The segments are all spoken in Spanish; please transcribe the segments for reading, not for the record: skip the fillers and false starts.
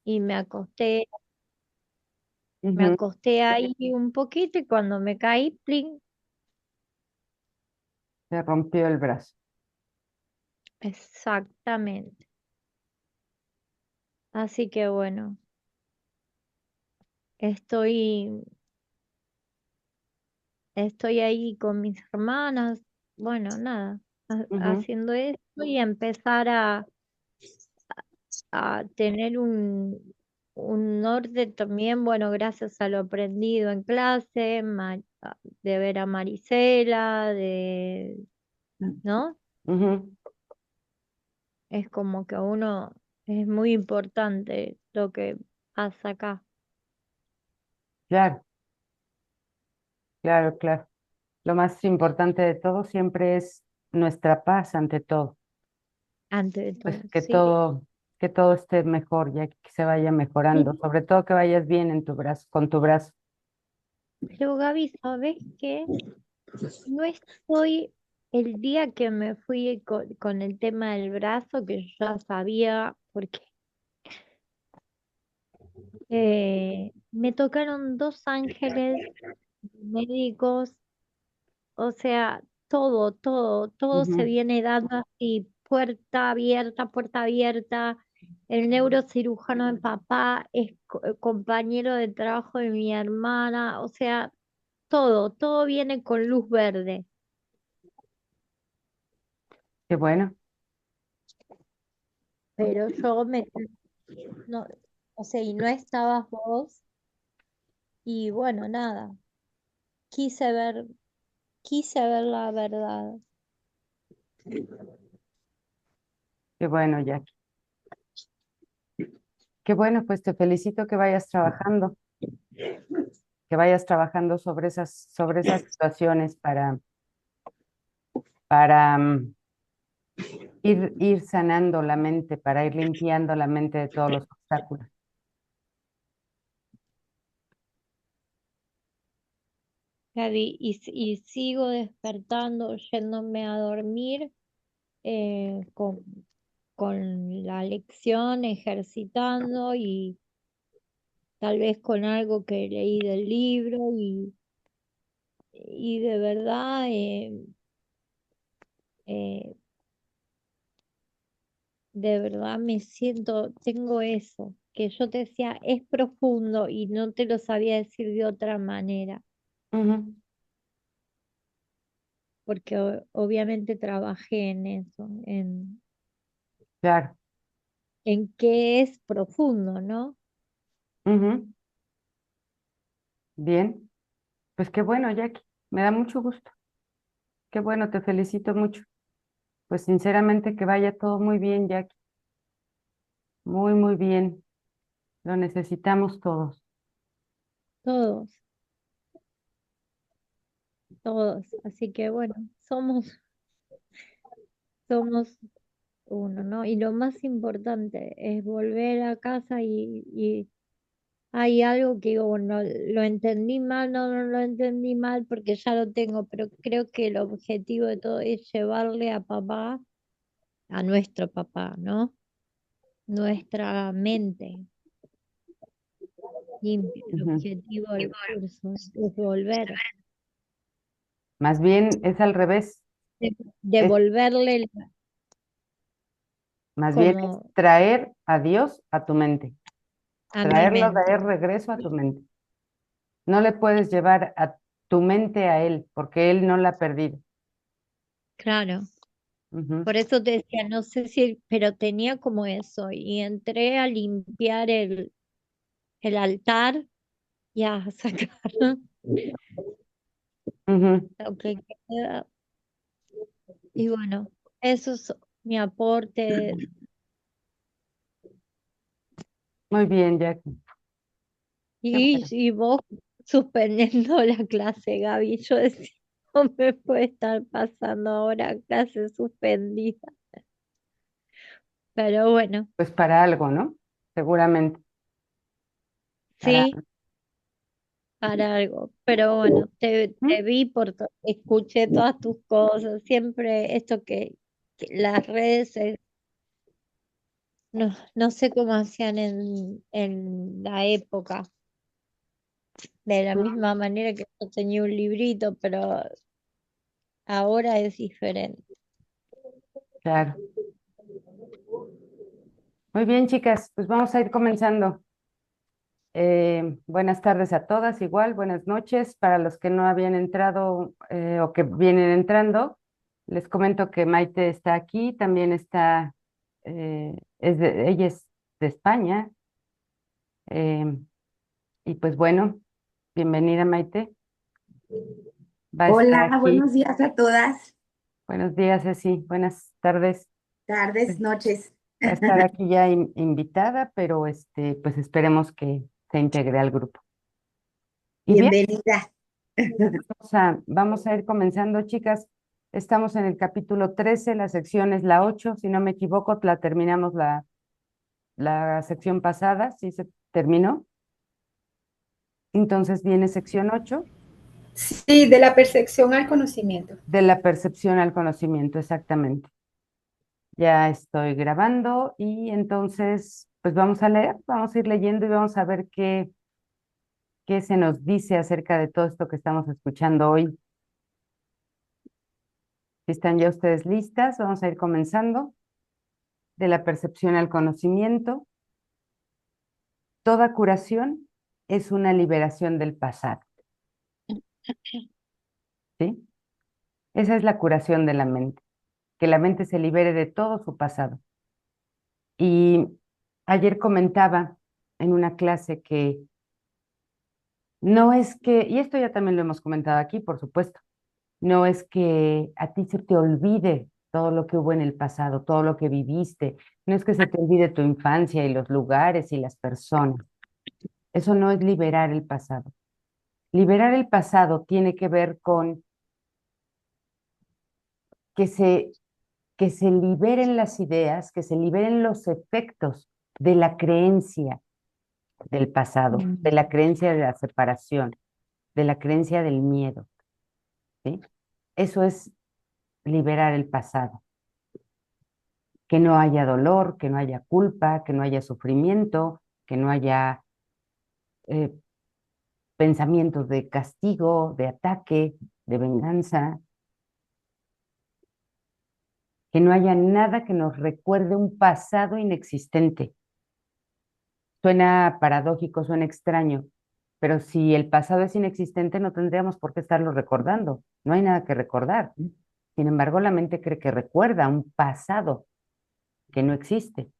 y me Ujú. acosté ahí un poquito y cuando me caí, plin, Se rompió el brazo. exactamente. Así que bueno, estoy, estoy ahí con mis hermanas, bueno, nada, Ujú. haciendo esto y empezar a tener un orden también, bueno, gracias a lo aprendido en clase, de ver a Marisela, ¿no? Ujú. Es como que uno, es muy importante lo que pasa acá, Claro, claro, claro. Lo más importante de todo siempre es nuestra paz ante todo. antes de Pues todo, sí. que todo esté mejor, ya que se vaya mejorando. Sí, Sobre todo que vayas bien en tu brazo, con tu brazo. pero Gaby, ¿sabes qué? No estoy el día que me fui con el tema del brazo, que yo ya sabía, porque me tocaron dos ángeles médicos, o sea, todo se Ujú. viene dando así, puerta abierta. El neurocirujano de papá es compañero de trabajo de mi hermana, o sea, todo viene con luz verde. Qué bueno. Pero no, o sea, y no estabas vos, y bueno, nada, quise ver, quise ver la verdad. Qué bueno, Jackie. Qué bueno, pues te felicito que vayas trabajando sobre esas situaciones para ir sanando la mente, para ir limpiando la mente de todos los obstáculos. Gaby, y sigo despertando, yéndome a dormir con la lección, ejercitando y tal vez con algo que leí del libro y de verdad, eh, de verdad me siento, tengo eso, que yo te decía, es profundo y no te lo sabía decir de otra manera, Ujú. porque obviamente trabajé en eso, Claro. en qué es profundo, ¿no? Ujú. Bien. Pues qué bueno, Jackie. Me da mucho gusto. Qué bueno, te felicito mucho. Pues sinceramente que vaya todo muy bien, Jackie. Muy, muy bien. Lo necesitamos todos. Todos, todos. Así que bueno, somos uno, ¿no? Y lo más importante es volver a casa y hay algo que digo, bueno, lo entendí mal, no lo entendí mal porque ya lo tengo, pero creo que el objetivo de todo es llevarle a papá, a nuestro papá, ¿no? Nuestra mente limpia. El Ujú. objetivo del curso es volver, Más bien es al revés. Es, devolverle más bien es como traer a Dios a tu mente. a mi Traerlo mente. de regreso a tu mente. No le puedes llevar a tu mente a Él, porque Él no la ha perdido. Claro. Ujú. Por eso te decía, no sé si, pero tenía como eso. Y entré a limpiar el altar y a sacar Ujú. lo que queda. Y bueno, eso es mi aporte. Muy bien, Jackie. Qué bueno. Y vos suspendiendo la clase, Gaby. Yo decía, no me puede estar pasando ahora clase suspendida. Pero bueno, Pues para algo, ¿no? Seguramente. Para... sí, para algo. Pero bueno, te ¿Mm? vi escuché todas tus cosas. Siempre esto que las redes No, no sé cómo hacían en la época, de la misma manera que yo tenía un librito, pero ahora es diferente. Claro. Muy bien, chicas, pues vamos a ir comenzando. Buenas tardes a todas, igual, buenas noches. Para los que no habían entrado o que vienen entrando, les comento que Maite está aquí, también está, ella es de España, eh, y pues bueno, bienvenida Maite, va a estar Hola, aquí. buenos días a todas, Buenos días, Ceci, buenas tardes. tardes, Pues, noches. va a estar aquí ya invitada, pero pues esperemos que se integre al grupo. Y bien. Bienvenida. Vamos a ir comenzando, chicas. Estamos en el capítulo 13, la sección es la 8. Si no me equivoco, la terminamos la sección pasada, sí se terminó. Entonces viene sección 8 Sí, de la percepción al conocimiento. de la percepción al conocimiento, exactamente. Ya estoy grabando y entonces, pues vamos a leer, vamos a ir leyendo y vamos a ver qué se nos dice acerca de todo esto que estamos escuchando hoy. Si están ya ustedes listas, vamos a ir comenzando. De la percepción al conocimiento. Toda curación es una liberación del pasado, ¿sí? Esa es la curación de la mente, que la mente se libere de todo su pasado. Y ayer comentaba en una clase que no es que, y esto ya también lo hemos comentado aquí, por supuesto, no es que a ti se te olvide todo lo que hubo en el pasado, todo lo que viviste, no es que se te olvide tu infancia y los lugares y las personas. Eso no es liberar el pasado. Liberar el pasado tiene que ver con que se, que se liberen las ideas, que se liberen los efectos de la creencia del pasado, de Mm. la creencia de la separación, de la creencia del miedo, ¿sí? Eso es liberar el pasado. Que no haya dolor, que no haya culpa, que no haya sufrimiento, que no haya eh, pensamientos de castigo, de ataque, de venganza, que no haya nada que nos recuerde un pasado inexistente. Suena paradójico, suena extraño, pero si el pasado es inexistente, no tendríamos por qué estarlo recordando. No hay nada que recordar. Sin embargo, la mente cree que recuerda un pasado que no existe.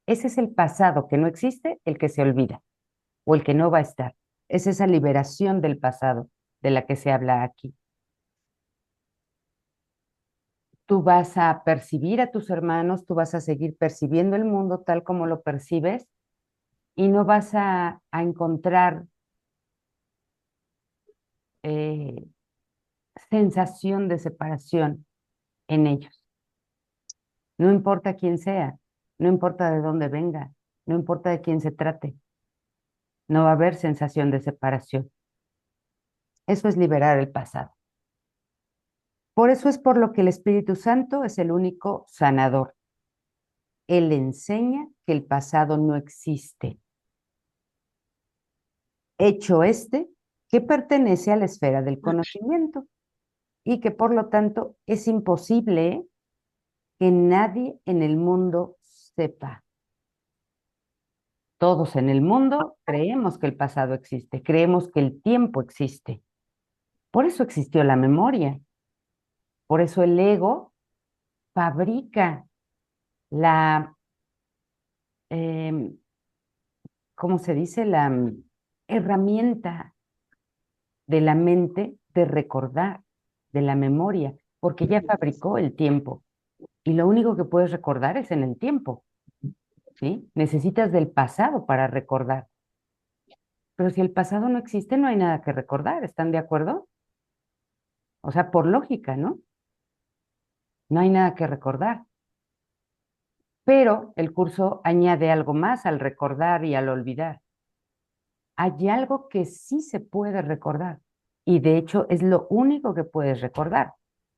Ese es el pasado que no existe, el que se olvida o el que no va a estar. Es esa liberación del pasado de la que se habla aquí. Tú vas a percibir a tus hermanos, tú vas a seguir percibiendo el mundo tal como lo percibes y no vas a encontrar eh, sensación de separación en ellos. No importa quién sea, no importa de dónde venga, no importa de quién se trate, no va a haber sensación de separación. Eso es liberar el pasado. Por eso es por lo que el Espíritu Santo es el único sanador. Él enseña que el pasado no existe. Hecho este, que pertenece a la esfera del conocimiento y que por lo tanto es imposible que nadie en el mundo sepa. Todos en el mundo creemos que el pasado existe, creemos que el tiempo existe. Por eso existió la memoria. Por eso el ego fabrica la, em, ¿cómo se dice? La herramienta de la mente de recordar, de la memoria, porque ya fabricó el tiempo. Y lo único que puedes recordar es en el tiempo, ¿sí? Necesitas del pasado para recordar. Pero si el pasado no existe, no hay nada que recordar. ¿Están de acuerdo? O sea, por lógica, ¿no? No hay nada que recordar. Pero el curso añade algo más al recordar y al olvidar. Hay algo que sí se puede recordar y de hecho es lo único que puedes recordar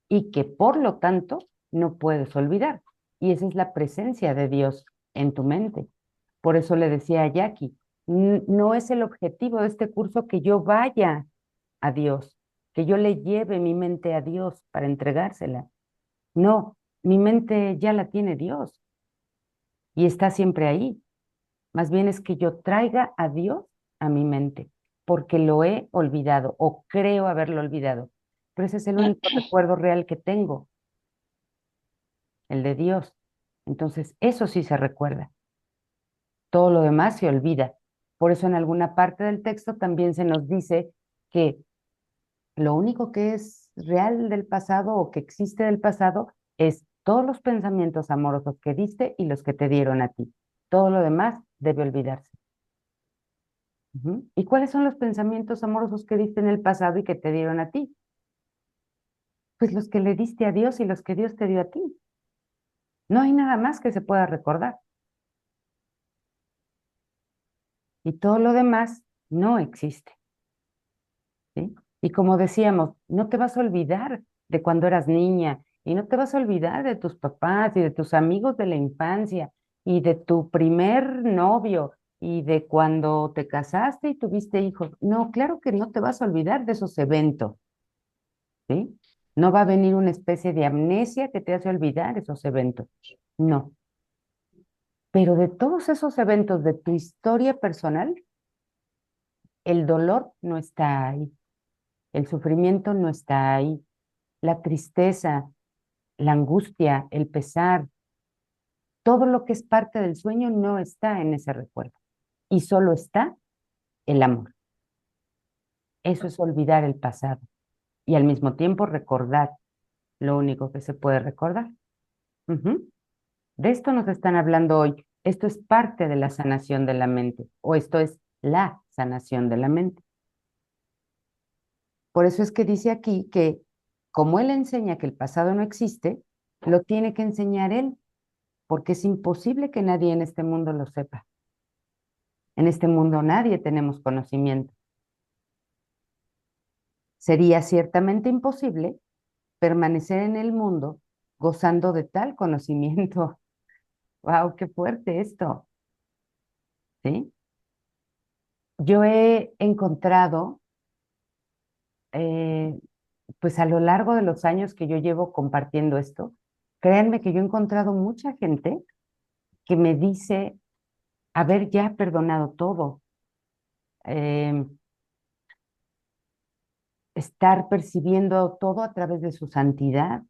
y que por lo tanto no puedes olvidar. Y esa es la presencia de Dios en tu mente. Por eso le decía a Jackie, no es el objetivo de este curso que yo vaya a Dios, que yo le lleve mi mente a Dios para entregársela. No, mi mente ya la tiene Dios y está siempre ahí. Más bien es que yo traiga a Dios a mi mente, porque lo he olvidado o creo haberlo olvidado. Pero ese es el único recuerdo real que tengo, el de Dios. Entonces, eso sí se recuerda. Todo lo demás se olvida. Por eso en alguna parte del texto también se nos dice que lo único que es real del pasado o que existe del pasado es todos los pensamientos amorosos que diste y los que te dieron a ti. Todo lo demás debe olvidarse. ¿Y cuáles son los pensamientos amorosos que diste en el pasado y que te dieron a ti? Pues los que le diste a Dios y los que Dios te dio a ti. No hay nada más que se pueda recordar. Y todo lo demás no existe. ¿Sí? Y como decíamos, no te vas a olvidar de cuando eras niña y no te vas a olvidar de tus papás y de tus amigos de la infancia y de tu primer novio y de cuando te casaste y tuviste hijos. No, claro que no te vas a olvidar de esos eventos, ¿sí? No va a venir una especie de amnesia que te hace olvidar esos eventos. No. Pero de todos esos eventos de tu historia personal, el dolor no está ahí, el sufrimiento no está ahí, la tristeza, la angustia, el pesar, todo lo que es parte del sueño no está en ese recuerdo. Y solo está el amor. Eso es olvidar el pasado y al mismo tiempo recordar lo único que se puede recordar. Ujú. De esto nos están hablando hoy. Esto es parte de la sanación de la mente, o esto es la sanación de la mente. Por eso es que dice aquí que como él enseña que el pasado no existe, lo tiene que enseñar él, porque es imposible que nadie en este mundo lo sepa. En este mundo nadie tenemos conocimiento. Sería ciertamente imposible permanecer en el mundo gozando de tal conocimiento. ¡Wow! ¡Qué fuerte esto! ¿Sí? Yo he encontrado, eh, pues a lo largo de los años que yo llevo compartiendo esto, créanme que yo he encontrado mucha gente que me dice haber ya perdonado todo, eh, estar percibiendo todo a través de su santidad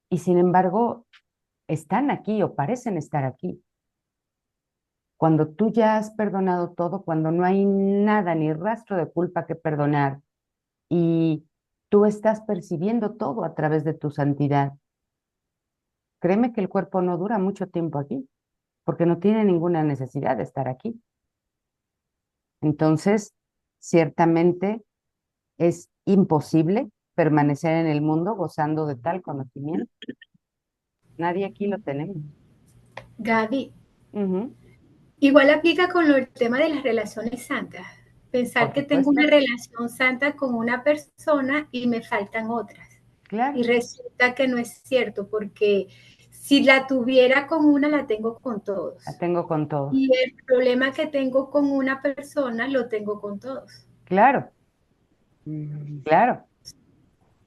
y sin embargo están aquí o parecen estar aquí. Cuando tú ya has perdonado todo, cuando no hay nada ni rastro de culpa que perdonar y tú estás percibiendo todo a través de tu santidad, créeme que el cuerpo no dura mucho tiempo aquí, porque no tiene ninguna necesidad de estar aquí. Entonces, ciertamente es imposible permanecer en el mundo gozando de tal conocimiento. Nadie aquí lo tenemos. Gaby, Ujú. igual aplica con el tema de las relaciones santas. Pensar Por que tengo una supuesto, relación santa con una persona y me faltan otras. Y claro, resulta que no es cierto, porque si la tuviera con una, la tengo con la todos. tengo con todos. Y el problema que tengo con una persona, lo tengo con todos. Claro, claro.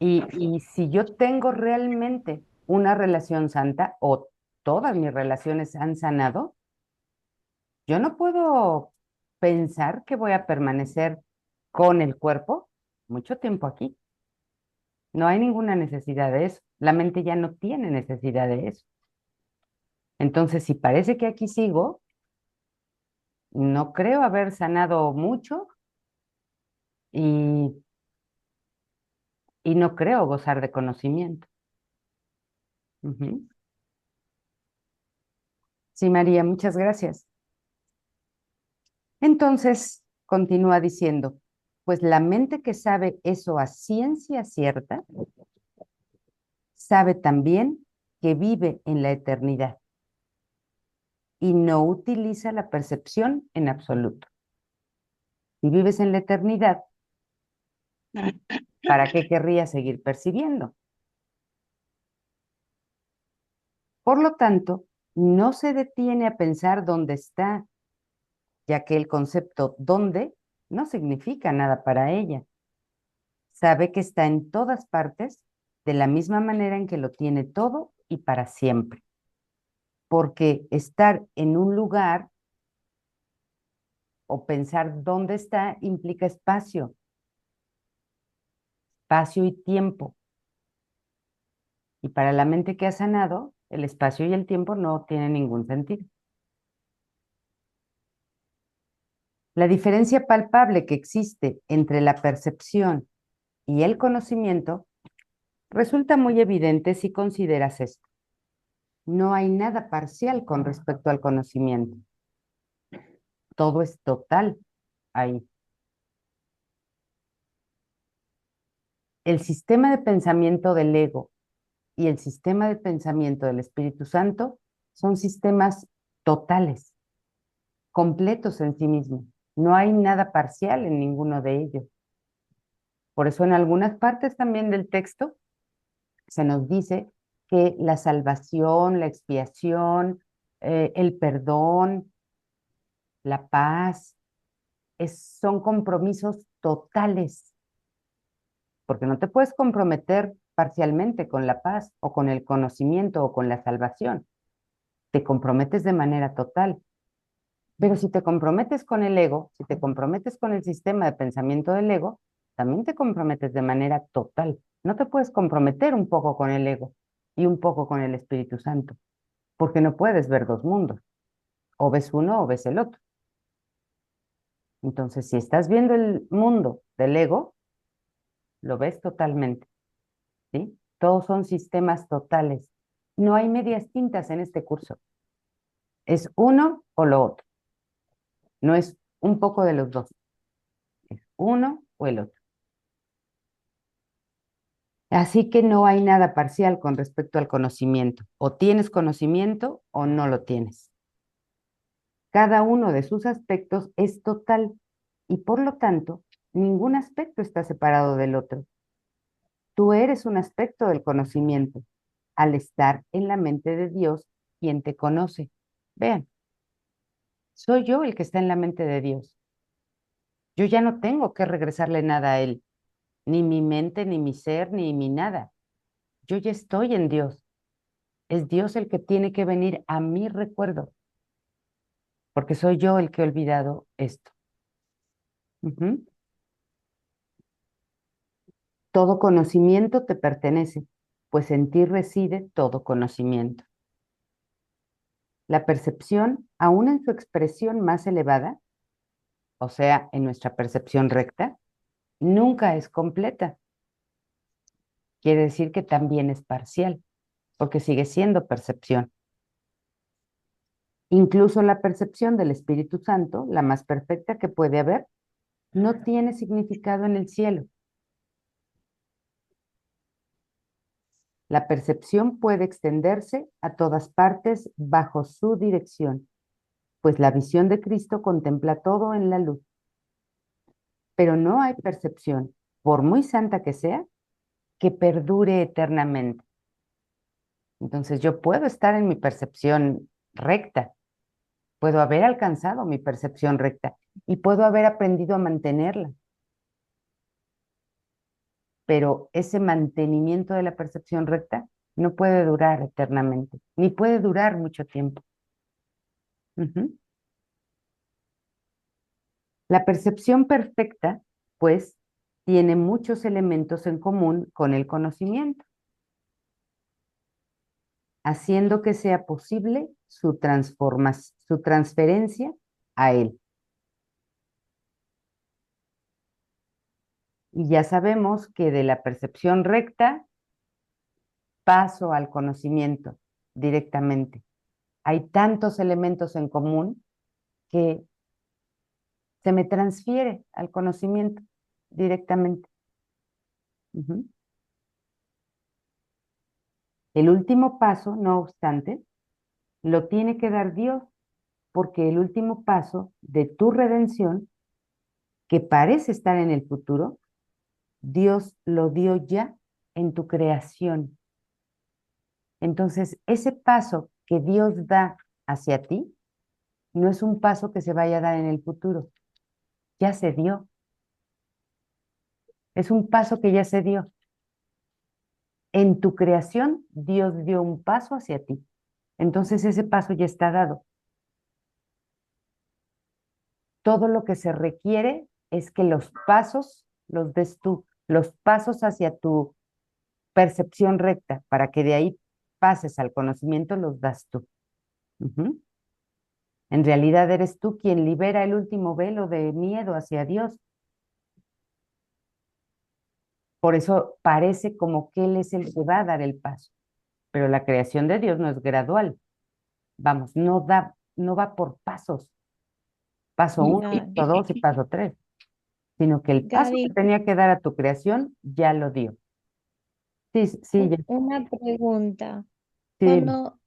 Y si yo tengo realmente una relación santa o todas mis relaciones han sanado, yo no puedo pensar que voy a permanecer con el cuerpo mucho tiempo aquí. No hay ninguna necesidad de eso. La mente ya no tiene necesidad de eso. Entonces, si parece que aquí sigo, no creo haber sanado mucho y, y no creo gozar de conocimiento. Ujú. Sí, María, muchas gracias. Entonces, continúa diciendo, pues la mente que sabe eso a ciencia cierta, sabe también que vive en la eternidad y no utiliza la percepción en absoluto. Si vives en la eternidad, ¿para qué querrías seguir percibiendo? Por lo tanto, no se detiene a pensar dónde está, ya que el concepto dónde no significa nada para ella. Sabe que está en todas partes de la misma manera en que lo tiene todo y para siempre. Porque estar en un lugar o pensar dónde está implica espacio y tiempo. Y para la mente que ha sanado, el espacio y el tiempo no tienen ningún sentido. La diferencia palpable que existe entre la percepción y el conocimiento resulta muy evidente si consideras esto. No hay nada parcial con respecto al conocimiento. Todo es total ahí. El sistema de pensamiento del ego y el sistema de pensamiento del Espíritu Santo son sistemas totales, completos en sí mismos. No hay nada parcial en ninguno de ellos. Por eso en algunas partes también del texto se nos dice que la salvación, la expiación, el perdón, la paz, son compromisos totales, porque no te puedes comprometer parcialmente con la paz o con el conocimiento o con la salvación. Te comprometes de manera total. Pero si te comprometes con el ego, si te comprometes con el sistema de pensamiento del ego, también te comprometes de manera total. No te puedes comprometer un poco con el ego y un poco con el Espíritu Santo, porque no puedes ver dos mundos. O ves uno o ves el otro. Entonces, si estás viendo el mundo del ego, lo ves totalmente, ¿sí? Todos son sistemas totales. No hay medias tintas en este curso. Es uno o lo otro. No es un poco de los dos. Es uno o el otro. Así que no hay nada parcial con respecto al conocimiento. O tienes conocimiento o no lo tienes. Cada uno de sus aspectos es total y por lo tanto, ningún aspecto está separado del otro. Tú eres un aspecto del conocimiento al estar en la mente de Dios, quien te conoce. Vean, soy yo el que está en la mente de Dios. Yo ya no tengo que regresarle nada a Él, ni mi mente, ni mi ser, ni mi nada. Yo ya estoy en Dios. Es Dios el que tiene que venir a mi recuerdo, porque soy yo el que he olvidado esto. Ujú. Todo conocimiento te pertenece, pues en ti reside todo conocimiento. La percepción, aun en su expresión más elevada, o sea, en nuestra percepción recta, nunca es completa. Quiere decir que también es parcial, porque sigue siendo percepción. Incluso la percepción del Espíritu Santo, la más perfecta que puede haber, no tiene significado en el cielo. La percepción puede extenderse a todas partes bajo su dirección, pues la visión de Cristo contempla todo en la luz. Pero no hay percepción, por muy santa que sea, que perdure eternamente. Entonces yo puedo estar en mi percepción recta, puedo haber alcanzado mi percepción recta y puedo haber aprendido a mantenerla. Pero ese mantenimiento de la percepción recta no puede durar eternamente, ni puede durar mucho tiempo. Ujú. La percepción perfecta, pues, tiene muchos elementos en común con el conocimiento, haciendo que sea posible su transferencia a él. Y ya sabemos que de la percepción recta paso al conocimiento directamente. Hay tantos elementos en común que se me transfiere al conocimiento directamente. Ujú. El último paso, no obstante, lo tiene que dar Dios, porque el último paso de tu redención, que parece estar en el futuro, Dios lo dio ya en tu creación. Entonces, ese paso que Dios da hacia ti no es un paso que se vaya a dar en el futuro, ya se dio. Es un paso que ya se dio. En tu creación, Dios dio un paso hacia ti. Entonces, ese paso ya está dado. Todo lo que se requiere es que los pasos los des tú, los pasos hacia tu percepción recta, para que de ahí pases al conocimiento, los das tú. Ujú. En realidad eres tú quien libera el último velo de miedo hacia Dios. Por eso parece como que Él es el que va a dar el paso. Pero la creación de Dios no es gradual. Vamos, no va por pasos. Paso uno, Claro. paso dos y paso tres. Sino que el paso que Gaby, tenía que dar a tu creación ya lo dio. Sí, sí, una pregunta. sí. Cuando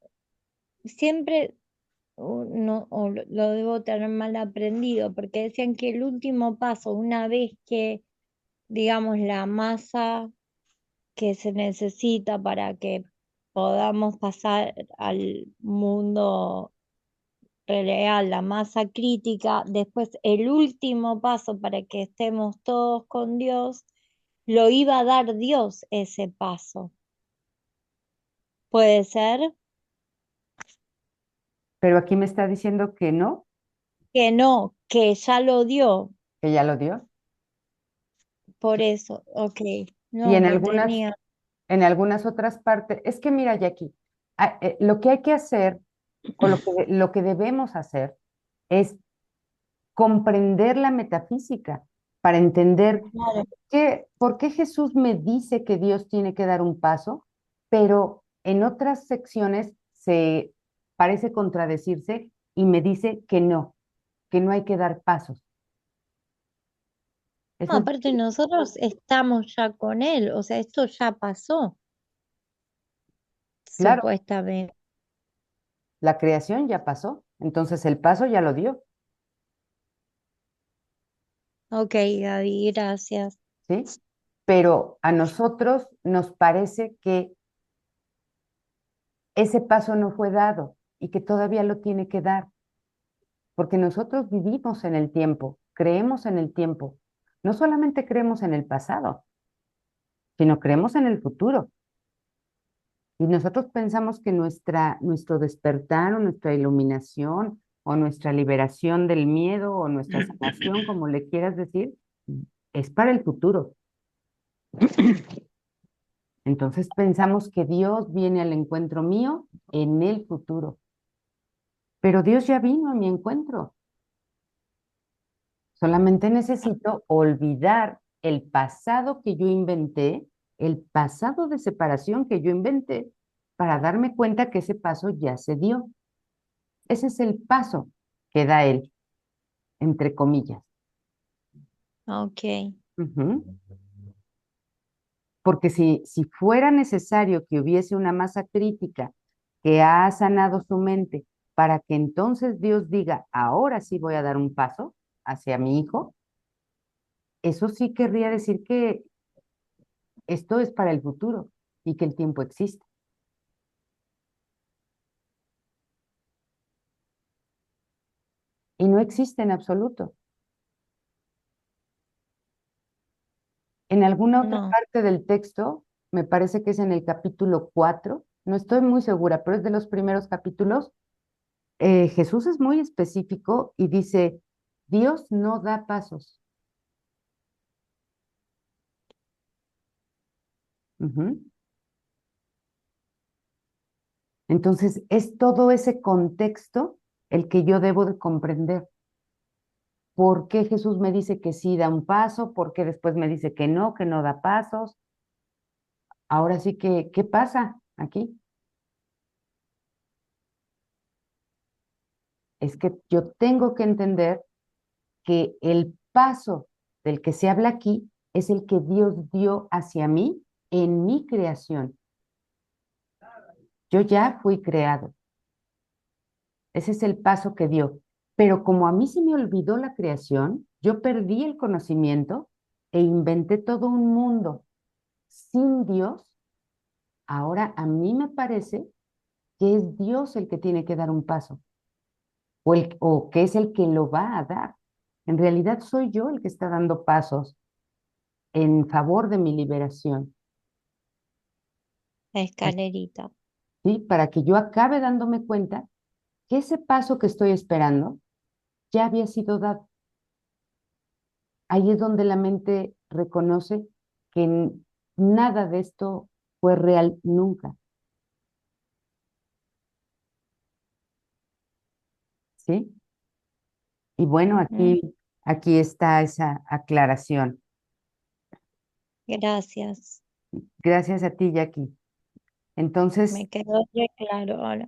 siempre, no, lo debo tener mal aprendido, porque decían que el último paso, una vez que, digamos, la masa que se necesita para que podamos pasar al mundo real, la masa crítica, después el último paso para que estemos todos con Dios, lo iba a dar Dios ese paso. ¿Puede ser? Pero aquí me está diciendo que no, Que no, que ya lo dio, que ya lo dio. por eso, ok, Y no lo tenía. en algunas otras partes, es que mira, Jackie, lo que hay que hacer, o lo que debemos hacer, es comprender la metafísica para entender Claro. por qué Jesús me dice que Dios tiene que dar un paso, pero en otras secciones se parece contradecirse y me dice que no hay que dar pasos. No, Eso es, aparte nosotros estamos ya con él, o sea, esto ya pasó, claro, supuestamente. la creación ya pasó, entonces el paso ya lo dio, Ok, Gaby, gracias. ¿sí? Pero a nosotros nos parece que ese paso no fue dado y que todavía lo tiene que dar, porque nosotros vivimos en el tiempo, creemos en el tiempo. No solamente creemos en el pasado, sino creemos en el futuro. Y nosotros pensamos que nuestro despertar o nuestra iluminación o nuestra liberación del miedo o nuestra sanación, como le quieras decir, es para el futuro. Entonces pensamos que Dios viene al encuentro mío en el futuro. Pero Dios ya vino a mi encuentro. Solamente necesito olvidar el pasado que yo inventé, el pasado de separación que yo inventé, para darme cuenta que ese paso ya se dio. Ese es el paso que da Él, entre comillas. Ok. Ujú. Porque si fuera necesario que hubiese una masa crítica que ha sanado su mente para que entonces Dios diga, ahora sí voy a dar un paso hacia mi hijo, eso sí querría decir que esto es para el futuro y que el tiempo existe. Y no existe en absoluto. En alguna otra No, parte del texto, me parece que es en el capítulo 4, no estoy muy segura, pero es de los primeros capítulos, Jesús es muy específico y dice, Dios no da pasos. Ujú. Entonces, es todo ese contexto el que yo debo de comprender. ¿Por qué Jesús me dice que sí da un paso? ¿Por qué después me dice que no da pasos? Ahora sí que, ¿qué pasa aquí? Es que yo tengo que entender que el paso del que se habla aquí es el que Dios dio hacia mí en mi creación. Yo ya fui creado. Ese es el paso que dio. Pero como a mí se me olvidó la creación, yo perdí el conocimiento e inventé todo un mundo sin Dios Ahora a mí me parece que es Dios el que tiene que dar un paso, o que es el que lo va a dar. En realidad soy yo el que está dando pasos en favor de mi liberación, La escalerita. ¿sí? Para que yo acabe dándome cuenta que ese paso que estoy esperando ya había sido dado. Ahí es donde la mente reconoce que nada de esto fue real nunca, ¿sí? Y bueno, Ujú. aquí está esa aclaración. Gracias. Gracias a ti, Jackie. Entonces, Me quedó re claro ahora.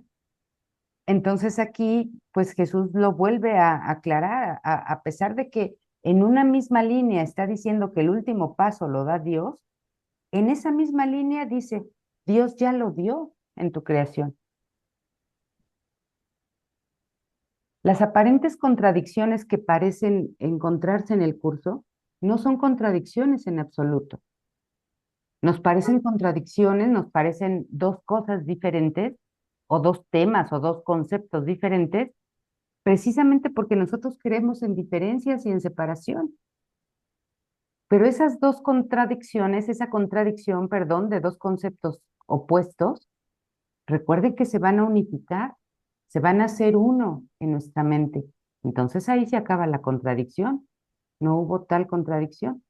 entonces aquí, pues Jesús lo vuelve a aclarar, a pesar de que en una misma línea está diciendo que el último paso lo da Dios, en esa misma línea dice, Dios ya lo dio en tu creación. Las aparentes contradicciones que parecen encontrarse en el curso no son contradicciones en absoluto. Nos parecen contradicciones, nos parecen dos cosas diferentes, o dos temas, o dos conceptos diferentes, precisamente porque nosotros creemos en diferencias y en separación. Pero esas dos contradicciones, esa contradicción, perdón, de dos conceptos opuestos, recuerden que se van a unificar, se van a hacer uno en nuestra mente. Entonces ahí se acaba la contradicción. No hubo tal contradicción.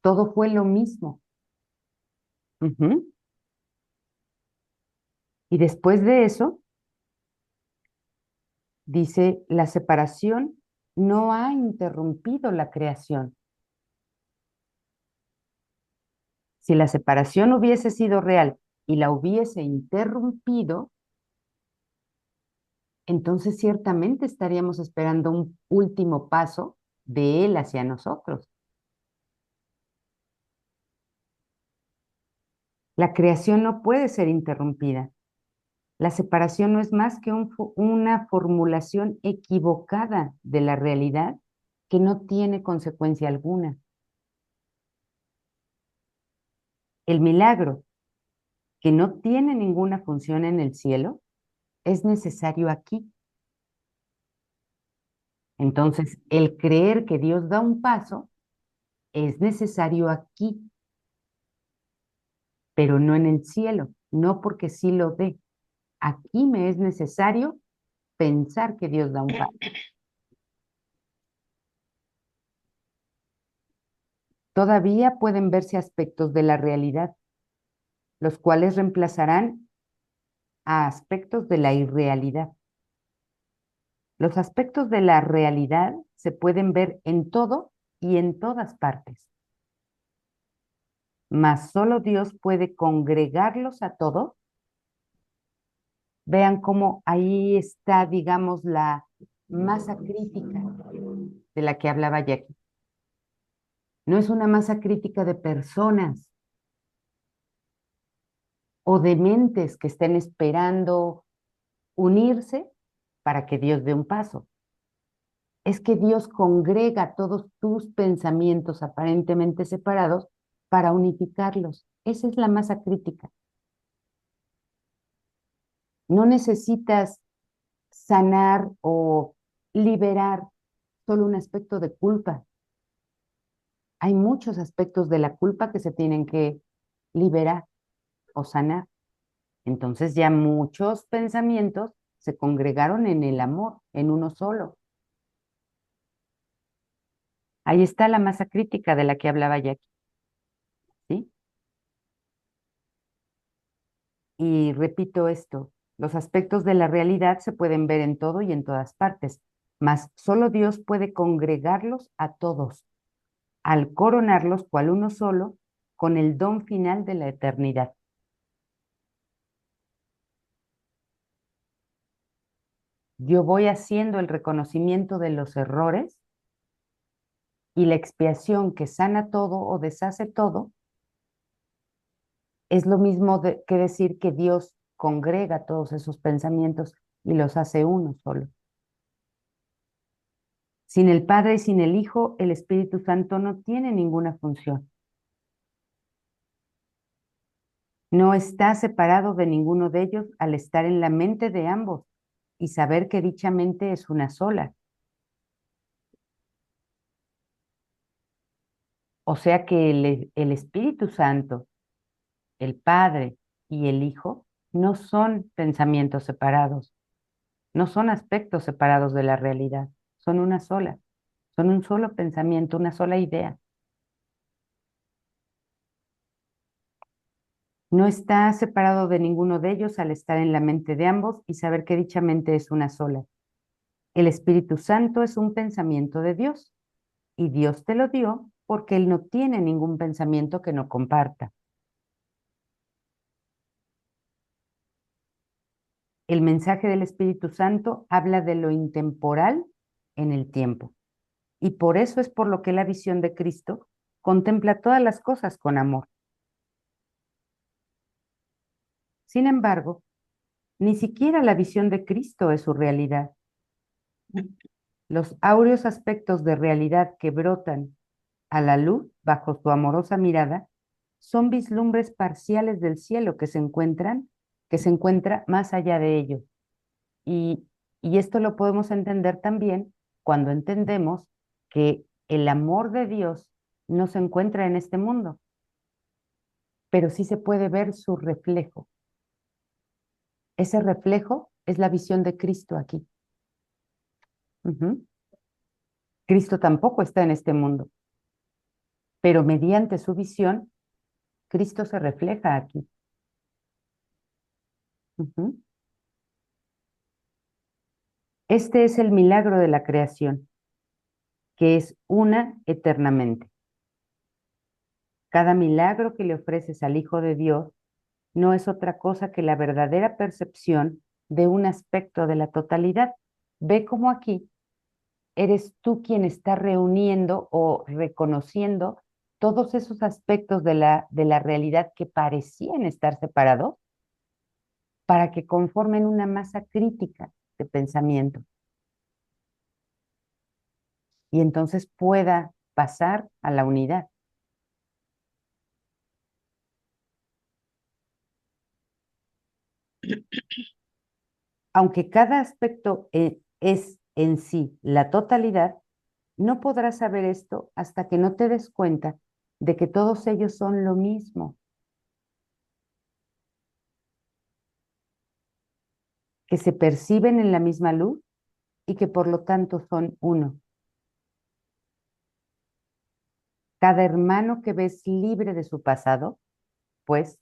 Todo fue lo mismo. Ujú. Y después de eso, dice, la separación no ha interrumpido la creación. Si la separación hubiese sido real y la hubiese interrumpido, entonces ciertamente estaríamos esperando un último paso de Él hacia nosotros. La creación no puede ser interrumpida. La separación no es más que una formulación equivocada de la realidad que no tiene consecuencia alguna. El milagro, que no tiene ninguna función en el cielo, es necesario aquí. Entonces, el creer que Dios da un paso es necesario aquí, pero no en el cielo, no porque sí lo dé. Aquí me es necesario pensar que Dios da un paso. Todavía pueden verse aspectos de la realidad, los cuales reemplazarán a aspectos de la irrealidad. Los aspectos de la realidad se pueden ver en todo y en todas partes, mas solo Dios puede congregarlos a todos. Vean cómo ahí está, digamos, la masa crítica de la que hablaba Jackie. No es una masa crítica de personas o de mentes que estén esperando unirse para que Dios dé un paso. Es que Dios congrega todos tus pensamientos aparentemente separados para unificarlos. Esa es la masa crítica. No necesitas sanar o liberar solo un aspecto de culpa. Hay muchos aspectos de la culpa que se tienen que liberar o sanar. Entonces ya muchos pensamientos se congregaron en el amor, en uno solo. Ahí está la masa crítica de la que hablaba Jackie, ¿sí? Y repito esto, los aspectos de la realidad se pueden ver en todo y en todas partes, mas solo Dios puede congregarlos a todos, al coronarlos cual uno solo, con el don final de la eternidad. Yo voy haciendo el reconocimiento de los errores y la expiación que sana todo o deshace todo es lo mismo que decir que Dios congrega todos esos pensamientos y los hace uno solo. Sin el Padre y sin el Hijo, el Espíritu Santo no tiene ninguna función. No está separado de ninguno de ellos al estar en la mente de ambos y saber que dicha mente es una sola. O sea que el Espíritu Santo, el Padre y el Hijo no son pensamientos separados, no son aspectos separados de la realidad, son una sola, son un solo pensamiento, una sola idea. No está separado de ninguno de ellos al estar en la mente de ambos y saber que dicha mente es una sola. El Espíritu Santo es un pensamiento de Dios y Dios te lo dio porque Él no tiene ningún pensamiento que no comparta. El mensaje del Espíritu Santo habla de lo intemporal en el tiempo y por eso es por lo que la visión de Cristo contempla todas las cosas con amor. Sin embargo, ni siquiera la visión de Cristo es su realidad. Los áureos aspectos de realidad que brotan a la luz bajo su amorosa mirada son vislumbres parciales del cielo que se encuentra más allá de ello. Y, y esto lo podemos entender también cuando entendemos que el amor de Dios no se encuentra en este mundo, pero sí se puede ver su reflejo. Ese reflejo es la visión de Cristo aquí. Ujú. Cristo tampoco está en este mundo, pero mediante su visión, Cristo se refleja aquí. Ujú. Este es el milagro de la creación, que es una eternamente. Cada milagro que le ofreces al Hijo de Dios no es otra cosa que la verdadera percepción de un aspecto de la totalidad. Ve cómo aquí eres tú quien está reuniendo o reconociendo todos esos aspectos de la realidad que parecían estar separados para que conformen una masa crítica de pensamiento y entonces pueda pasar a la unidad. Aunque cada aspecto es en sí la totalidad, no podrás saber esto hasta que no te des cuenta de que todos ellos son lo mismo, que se perciben en la misma luz y que por lo tanto son uno. Cada hermano que ves libre de su pasado, pues,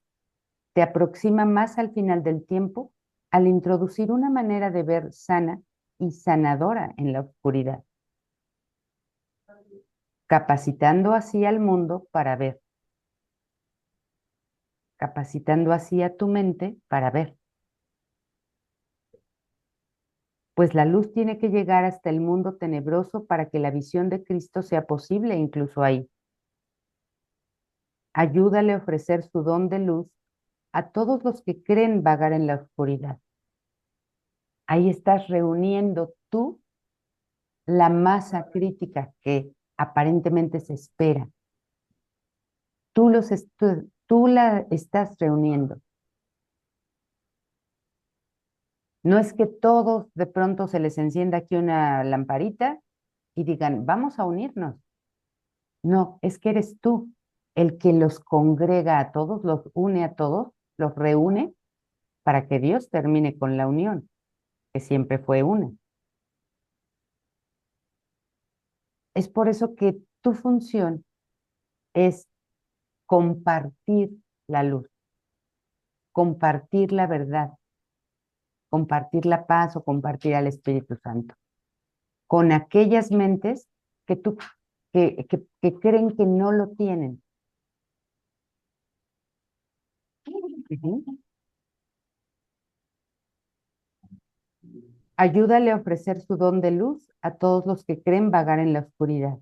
te aproxima más al final del tiempo al introducir una manera de ver sana y sanadora en la oscuridad, capacitando así al mundo para ver, capacitando así a tu mente para ver. Pues la luz tiene que llegar hasta el mundo tenebroso para que la visión de Cristo sea posible incluso ahí. Ayúdale a ofrecer su don de luz a todos los que creen vagar en la oscuridad. Ahí estás reuniendo tú la masa crítica que aparentemente se espera. Tú la estás reuniendo. No es que todos de pronto se les encienda aquí una lamparita y digan, vamos a unirnos. No, es que eres tú el que los congrega a todos, los une a todos, los reúne para que Dios termine con la unión, que siempre fue una. Es por eso que tu función es compartir la luz, compartir la verdad, compartir la paz o compartir al Espíritu Santo con aquellas mentes que que creen que no lo tienen. Ujú. Ayúdale a ofrecer su don de luz a todos los que creen vagar en la oscuridad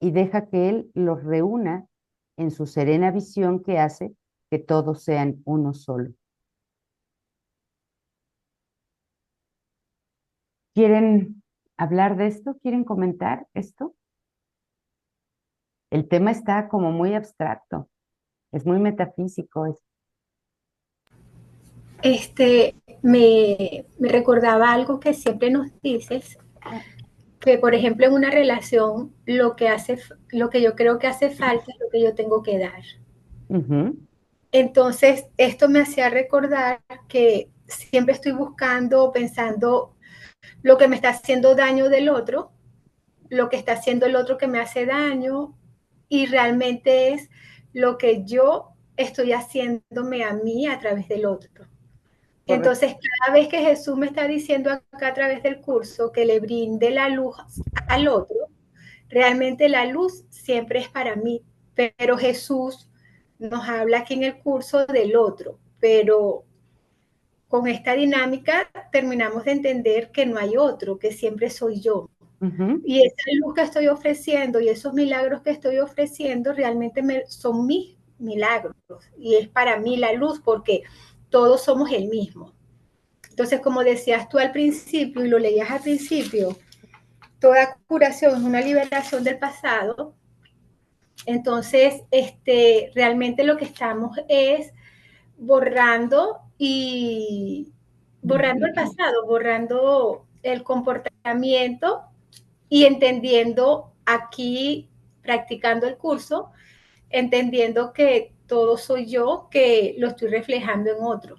y deja que Él los reúna en su serena visión que hace que todos sean uno solo. ¿Quieren hablar de esto? ¿Quieren comentar esto? El tema está como muy abstracto, es muy metafísico. me recordaba algo que siempre nos dices, que por ejemplo en una relación lo que yo creo que hace falta es lo que yo tengo que dar. Ujú. Entonces, esto me hacía recordar que siempre estoy buscando, pensando lo que me está haciendo daño del otro, lo que está haciendo el otro que me hace daño, y realmente es lo que yo estoy haciéndome a mí a través del otro. Correcto. Entonces, cada vez que Jesús me está diciendo acá a través del curso que le brinde la luz al otro, realmente la luz siempre es para mí, pero Jesús nos habla aquí en el curso del otro, pero con esta dinámica terminamos de entender que no hay otro, que siempre soy yo. Ujú. Y esa luz que estoy ofreciendo y esos milagros que estoy ofreciendo realmente son mis milagros y es para mí la luz porque todos somos el mismo. Entonces, como decías tú al principio y lo leías al principio, toda curación es una liberación del pasado. Entonces, realmente lo que estamos es borrando y borrando el pasado, borrando el comportamiento y entendiendo aquí, practicando el curso, entendiendo que todo soy yo, que lo estoy reflejando en otro.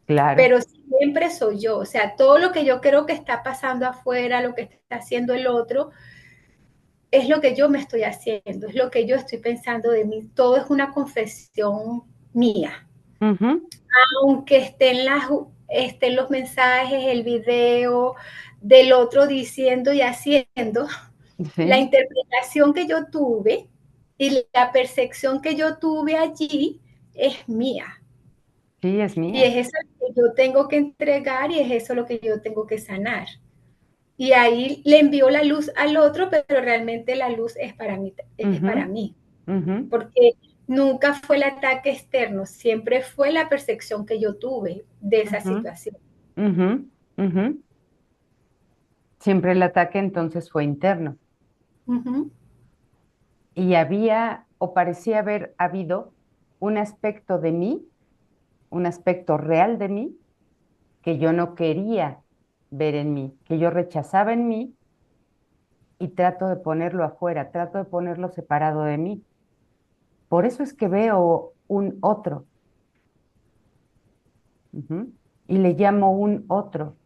Claro. Pero siempre soy yo, o sea, todo lo que yo creo que está pasando afuera, lo que está haciendo el otro, es lo que yo me estoy haciendo, es lo que yo estoy pensando de mí, todo es una confesión mía. Ujú. Aunque estén los mensajes, el video del otro diciendo y haciendo, la Sí, interpretación que yo tuve y la percepción que yo tuve allí es mía. sí, es Y mía. es eso lo que yo tengo que entregar y es eso lo que yo tengo que sanar. Y ahí le envío la luz al otro, pero realmente la luz es para mí, es Ujú, para mí. ujú, Porque nunca fue el ataque externo, siempre fue la percepción que yo tuve de esa ujú, situación. ujú, ujú. Siempre el ataque entonces fue interno Ujú, y había o parecía haber habido un aspecto de mí, un aspecto real de mí que yo no quería ver en mí, que yo rechazaba en mí y trato de ponerlo afuera, trato de ponerlo separado de mí. Por eso es que veo un otro, ujú, y le llamo un otro.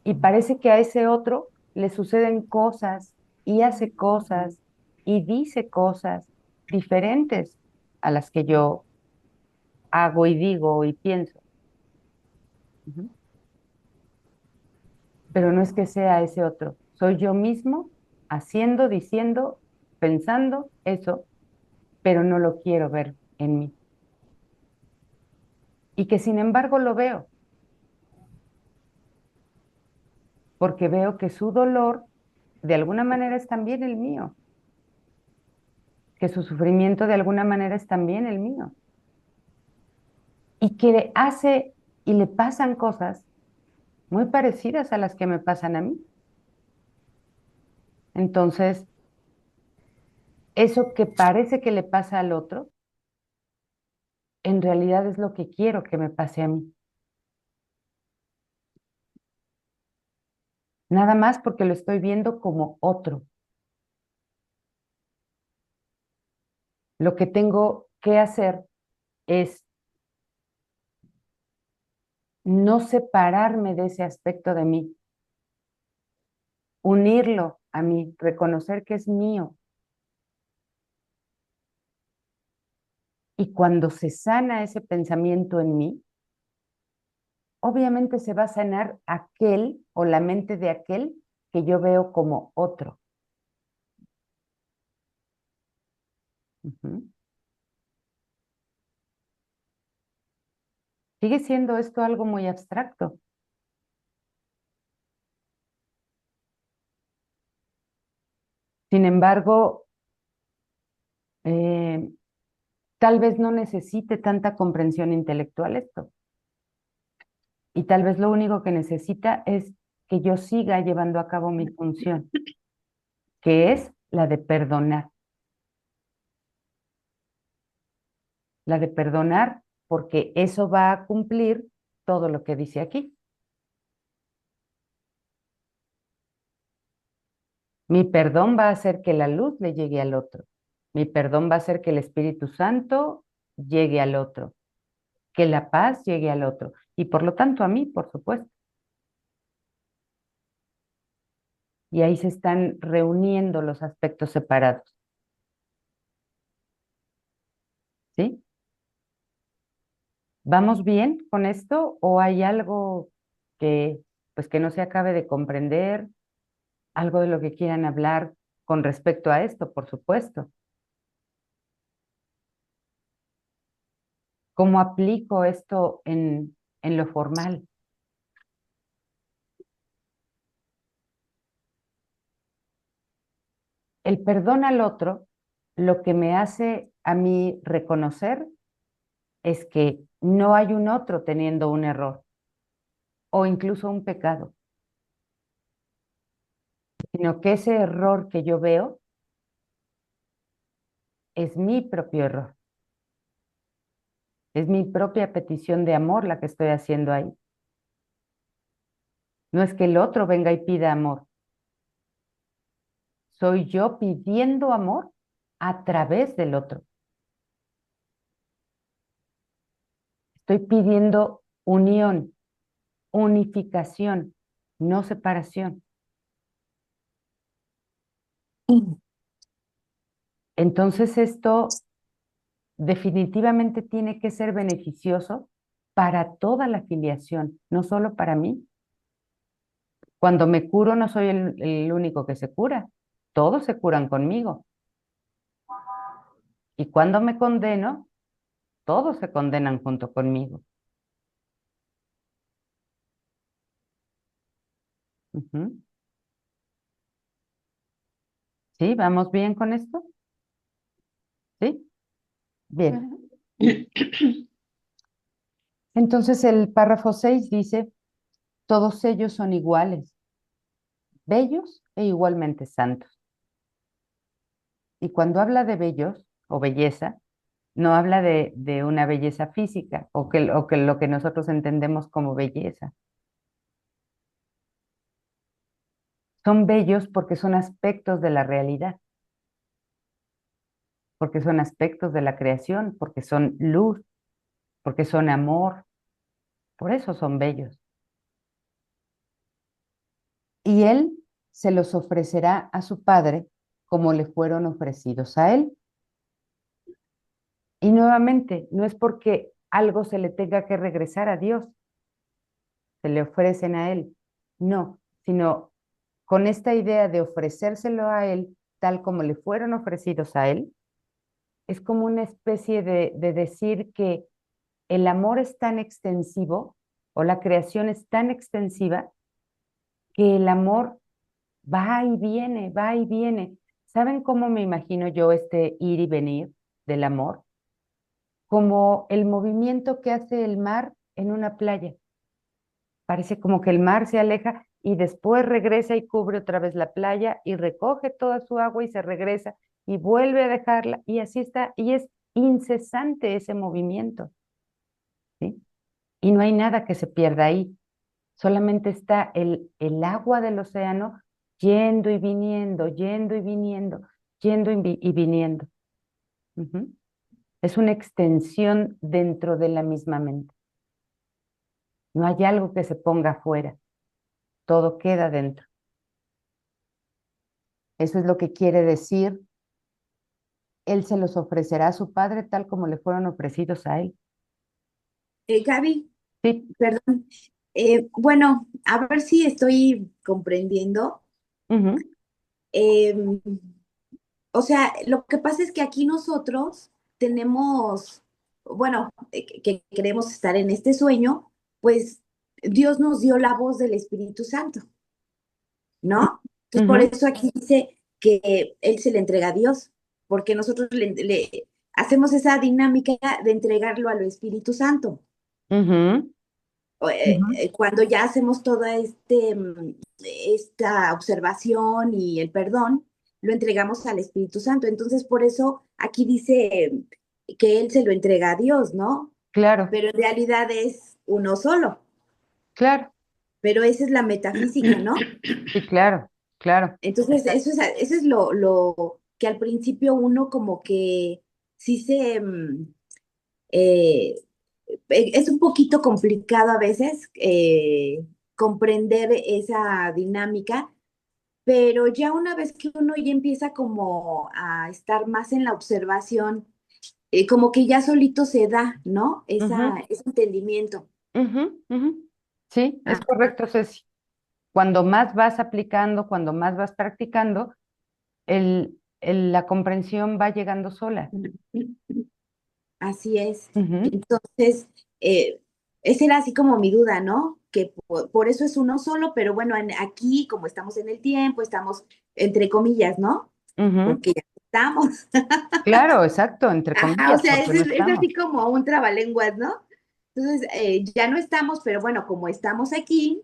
Y parece que a ese otro le suceden cosas y hace cosas y dice cosas diferentes a las que yo hago y digo y pienso. Ujú. Pero no es que sea ese otro, soy yo mismo haciendo, diciendo, pensando eso, pero no lo quiero ver en mí. Y que sin embargo lo veo, porque veo que su dolor de alguna manera es también el mío, que su sufrimiento de alguna manera es también el mío, y que le hace y le pasan cosas muy parecidas a las que me pasan a mí. Entonces, eso que parece que le pasa al otro, en realidad es lo que quiero que me pase a mí. Nada más porque lo estoy viendo como otro. Lo que tengo que hacer es no separarme de ese aspecto de mí, unirlo a mí, reconocer que es mío. Y cuando se sana ese pensamiento en mí, obviamente se va a sanar aquel o la mente de aquel que yo veo como otro. Ujú. Sigue siendo esto algo muy abstracto. Sin embargo, eh, tal vez no necesite tanta comprensión intelectual esto. Y tal vez lo único que necesita es que yo siga llevando a cabo mi función, que es la de perdonar. La de perdonar porque eso va a cumplir todo lo que dice aquí. Mi perdón va a hacer que la luz le llegue al otro. Mi perdón va a hacer que el Espíritu Santo llegue al otro, que la paz llegue al otro y por lo tanto a mí, por supuesto. Y ahí se están reuniendo los aspectos separados, ¿sí? ¿Vamos bien con esto o hay algo que pues que no se acabe de comprender, algo de lo que quieran hablar con respecto a esto, por supuesto? ¿Cómo aplico esto en lo formal? El perdón al otro, lo que me hace a mí reconocer es que no hay un otro teniendo un error o incluso un pecado, sino que ese error que yo veo es mi propio error, es mi propia petición de amor la que estoy haciendo ahí. No es que el otro venga y pida amor, soy yo pidiendo amor a través del otro. Estoy pidiendo unión, unificación, no separación. Entonces esto definitivamente tiene que ser beneficioso para toda la filiación, no solo para mí. Cuando me curo no soy el único que se cura, todos se curan conmigo. Y cuando me condeno, todos se condenan junto conmigo. Ujú. ¿Sí? ¿Vamos bien con esto? ¿Sí? Bien. Entonces el párrafo 6 dice, todos ellos son iguales, bellos e igualmente santos. Y cuando habla de bellos o belleza, no habla de una belleza física o que lo que nosotros entendemos como belleza. Son bellos porque son aspectos de la realidad, porque son aspectos de la creación, porque son luz, porque son amor, por eso son bellos. Y él se los ofrecerá a su padre como le fueron ofrecidos a él. Y nuevamente, no es porque algo se le tenga que regresar a Dios, se le ofrecen a él, no, sino con esta idea de ofrecérselo a él tal como le fueron ofrecidos a él, es como una especie de decir que el amor es tan extensivo o la creación es tan extensiva que el amor va y viene, va y viene. ¿Saben cómo me imagino yo este ir y venir del amor? Como el movimiento que hace el mar en una playa. Parece como que el mar se aleja y después regresa y cubre otra vez la playa y recoge toda su agua y se regresa y vuelve a dejarla y así está. Y es incesante ese movimiento, ¿sí? Y no hay nada que se pierda ahí. Solamente está el agua del océano yendo y viniendo, yendo y viniendo, yendo y viniendo. Ujú. Es una extensión dentro de la misma mente. No hay algo que se ponga afuera, todo queda dentro. Eso es lo que quiere decir, él se los ofrecerá a su padre tal como le fueron ofrecidos a él. Gaby, Sí. perdón. Bueno, a ver si estoy comprendiendo. Ujú, Em, o sea, lo que pasa es que aquí nosotros tenemos, bueno, que queremos estar en este sueño, pues Dios nos dio la voz del Espíritu Santo, ¿no? Entonces, por ujú, eso aquí dice que Él se le entrega a Dios, porque nosotros hacemos esa dinámica de entregarlo al Espíritu Santo. ujú, ujú, Cuando ya hacemos toda esta observación y el perdón, lo entregamos al Espíritu Santo. Entonces, por eso aquí dice que Él se lo entrega a Dios, ¿no? claro, pero en realidad es uno solo. claro, Pero esa es la metafísica, ¿no? sí, claro, claro, Entonces, eso es lo que al principio uno como que sí eh, es un poquito complicado a veces comprender esa dinámica, pero ya una vez que uno ya empieza como a estar más en la observación, como que ya solito se da, ¿no? ujú, Ese entendimiento. ujú, ujú. Sí, es Ah, correcto, Ceci. Cuando más vas aplicando, cuando más vas practicando, la comprensión va llegando sola. así es. Ujú, Entonces, esa era así como mi duda, ¿no? Que por eso es uno solo, pero bueno, aquí como estamos en el tiempo, estamos entre comillas, ¿no? ujú. Porque ya estamos. Claro, exacto, entre Ajá, o comillas, sea, porque no es estamos. así como un trabalenguas, ¿no? Entonces, ya no estamos, pero bueno, como estamos aquí,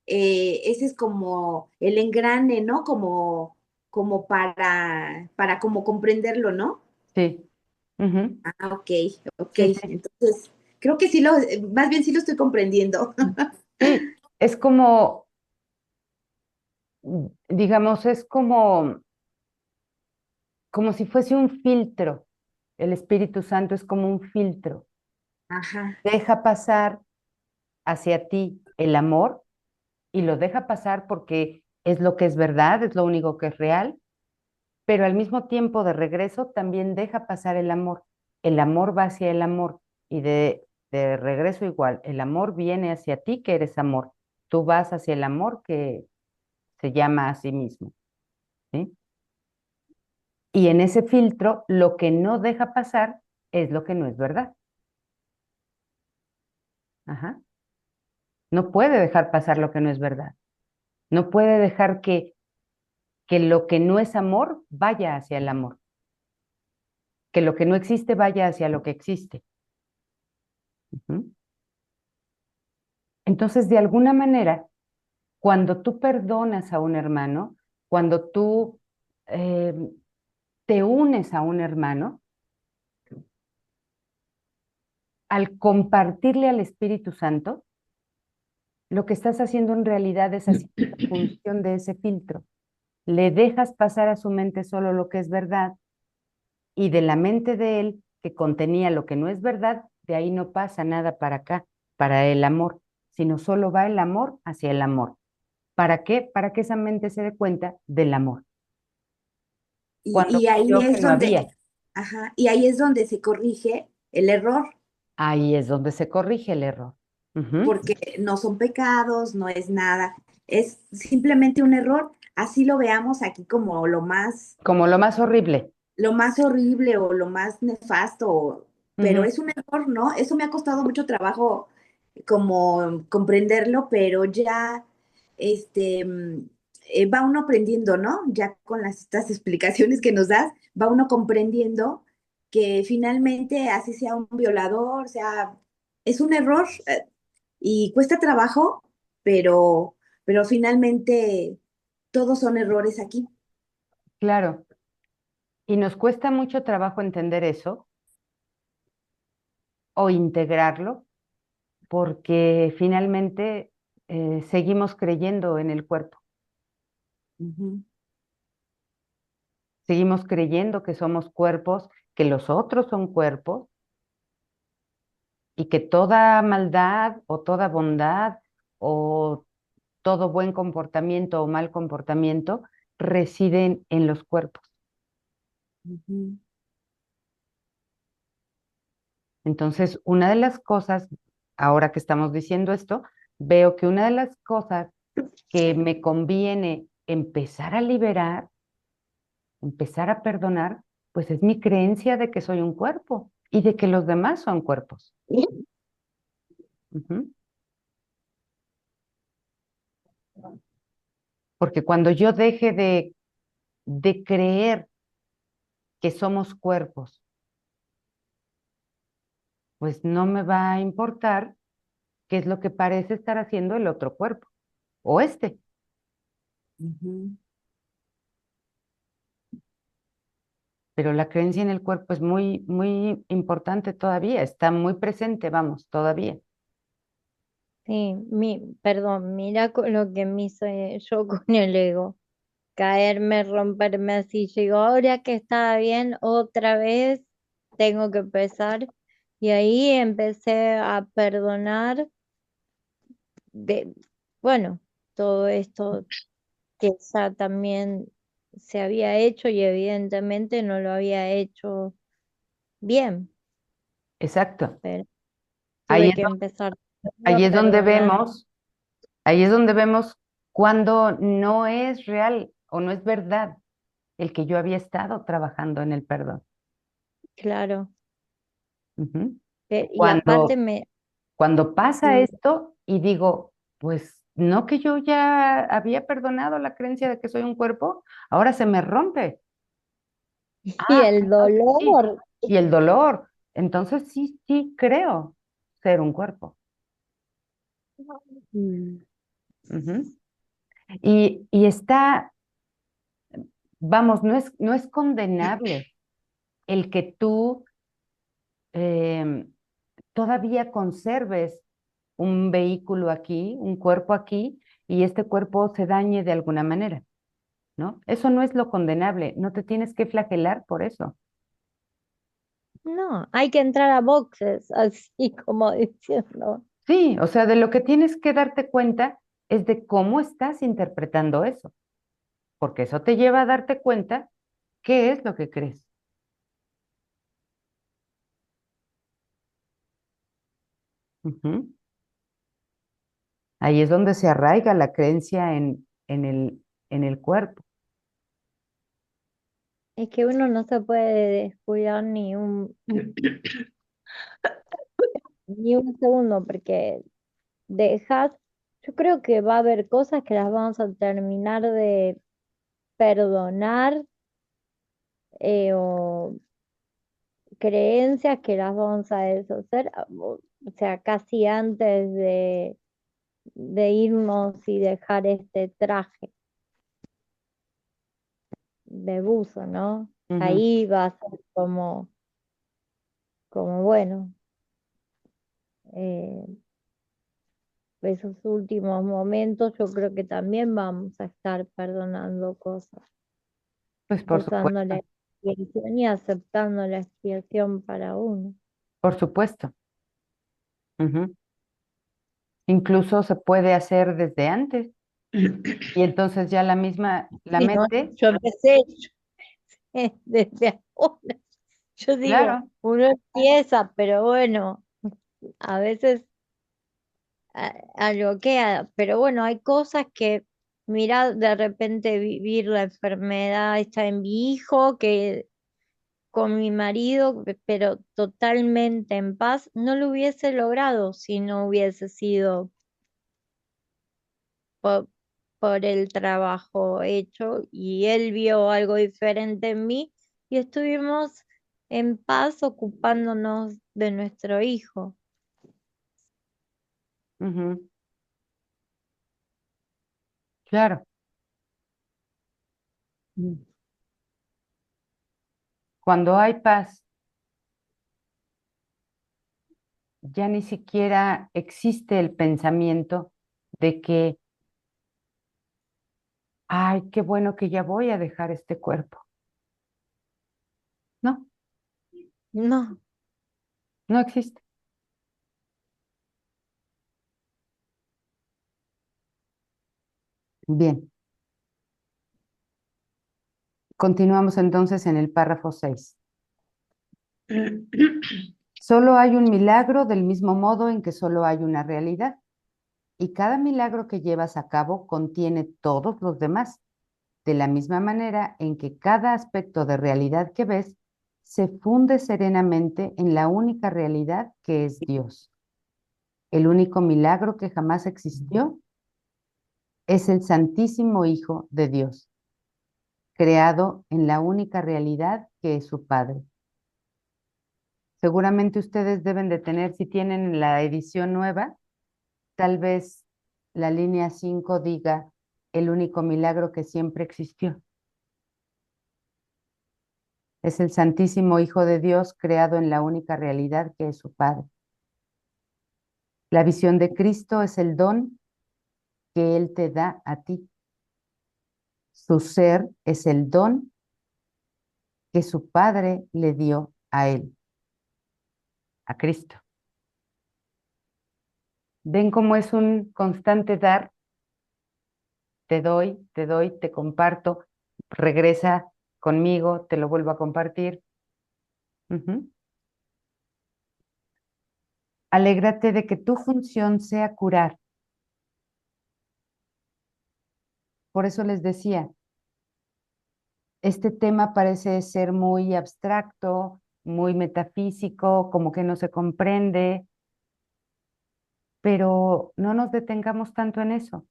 ese es como el engrane, ¿no? Como para como comprenderlo, ¿no? Sí. Ujú. Ah, ok, ok. Sí, sí. Entonces, creo que sí más bien sí lo estoy comprendiendo. Sí, es como, digamos, es como si fuese un filtro. El Espíritu Santo es como un filtro. Ajá. Deja pasar hacia ti el amor y lo deja pasar porque es lo que es verdad, es lo único que es real, pero al mismo tiempo de regreso también deja pasar el amor. El amor va hacia el amor y de regreso igual. El amor viene hacia ti que eres amor. Tú vas hacia el amor que se llama a sí mismo, ¿sí? Y en ese filtro, lo que no deja pasar es lo que no es verdad. Ajá. No puede dejar pasar lo que no es verdad. No puede dejar que lo que no es amor vaya hacia el amor. Que lo que no existe vaya hacia lo que existe. Ujú. Entonces, de alguna manera, cuando tú perdonas a un hermano, cuando tú eh, te unes a un hermano, al compartirle al Espíritu Santo, lo que estás haciendo en realidad es haciendo la función de ese filtro. Le dejas pasar a su mente solo lo que es verdad y de la mente de él, que contenía lo que no es verdad, de ahí no pasa nada para acá, para el amor, sino solo va el amor hacia el amor. ¿Para qué? Para que esa mente se dé cuenta del amor. Cuando Y ahí creyó que es no había, donde, ajá, y ahí es donde se corrige el error, ahí es donde se corrige el error. Ujú. porque no son pecados, no es nada, es simplemente un error. Así lo veamos aquí como Como lo más horrible. lo más horrible o lo más nefasto, pero Ujú. es un error, ¿no? Eso me ha costado mucho trabajo como comprenderlo, pero ya va uno aprendiendo, ¿no? Ya con estas explicaciones que nos das, va uno comprendiendo que finalmente así sea un violador, sea, es un error y cuesta trabajo, pero, pero finalmente todos son errores aquí. Claro. Y nos cuesta mucho trabajo entender eso o integrarlo porque finalmente seguimos creyendo en el cuerpo, Ujú, seguimos creyendo que somos cuerpos, que los otros son cuerpos y que toda maldad o toda bondad o todo buen comportamiento o mal comportamiento residen en los cuerpos. ujú. Entonces, una de las cosas, ahora que estamos diciendo esto, veo que una de las cosas que me conviene empezar a liberar, empezar a perdonar, pues es mi creencia de que soy un cuerpo y de que los demás son cuerpos. Ujú. Porque cuando yo deje de creer que somos cuerpos, pues no me va a importar qué es lo que parece estar haciendo el otro cuerpo o este. Ujú. pero la creencia en el cuerpo es muy, muy importante todavía, está muy presente, vamos, todavía. Sí, perdón, mira con lo que me hice yo con el ego. Caerme, romperme así. Yo digo, ahora que estaba bien, otra vez tengo que empezar. Y ahí empecé a perdonar de, bueno, todo esto que ya también se había hecho y evidentemente no lo había hecho bien, Exacto. pero Ahí tuve es, que empezar a ahí es donde perdonar. vemos, ahí es donde vemos cuando no es real o no es verdad el que yo había estado trabajando en el perdón. Claro. Ujú. Y aparte Cuando, me... cuando pasa y esto y digo, pues no que yo ya había perdonado la creencia de que soy un cuerpo, ahora se me rompe. y Ah, el entonces sí. dolor. Y el dolor. Entonces sí, sí creo ser un cuerpo. Mm. Ujú. Y está, vamos, no es condenable el que tú em, todavía conserves un vehículo aquí, un cuerpo aquí, y este cuerpo se dañe de alguna manera, ¿no? Eso no es lo condenable, no te tienes que flagelar por eso. No, hay que entrar a boxes, así como diciendo. Sí, o sea, de lo que tienes que darte cuenta es de cómo estás interpretando eso, porque eso te lleva a darte cuenta qué es lo que crees. Ujú. Ahí es donde se arraiga la creencia en el cuerpo. Es que uno no se puede descuidar ni un segundo, porque dejas, yo creo que va a haber cosas que las vamos a terminar de perdonar, o creencias que las vamos a deshacer, o sea, casi antes de irnos y dejar este traje de buzo, ¿no? Ujú. Ahí va a ser como bueno, eh, esos últimos momentos yo creo que también vamos a estar perdonando cosas, Pues por usando la supuesto, expiación y aceptando la expiación para uno. por supuesto. Ujú. Incluso se puede hacer desde antes y entonces ya la misma, la Sí, no, mente, yo empecé desde ahora. Yo digo, claro. uno empieza, pero bueno, a veces a lo que, pero bueno, hay cosas que, mira, de repente vivir la enfermedad está en mi hijo, que con mi marido, pero totalmente en paz, no lo hubiese logrado si no hubiese sido por, por el trabajo hecho y él vio algo diferente en mí y estuvimos en paz ocupándonos de nuestro hijo. Ujú. Claro. Mm. Cuando hay paz, ya ni siquiera existe el pensamiento de que, ay, qué bueno que ya voy a dejar este cuerpo. No, No, no existe. Bien, continuamos entonces en el párrafo 6. Solo hay un milagro del mismo modo en que solo hay una realidad, y cada milagro que llevas a cabo contiene todos los demás, de la misma manera en que cada aspecto de realidad que ves se funde serenamente en la única realidad que es Dios. El único milagro que jamás existió es el Santísimo Hijo de Dios, creado en la única realidad que es su Padre. Seguramente ustedes deben de tener, si tienen la edición nueva, tal vez la línea 5 diga el único milagro que siempre existió. Es el Santísimo Hijo de Dios creado en la única realidad que es su Padre. La visión de Cristo es el don que Él te da a ti. Su ser es el don que su Padre le dio a Él, a Cristo. ¿Ven cómo es un constante dar? Te doy, te comparto, regresa conmigo, te lo vuelvo a compartir. Ujú. Alégrate de que tu función sea curar. Por eso les decía, este tema parece ser muy abstracto, muy metafísico, como que no se comprende, pero no nos detengamos tanto en eso.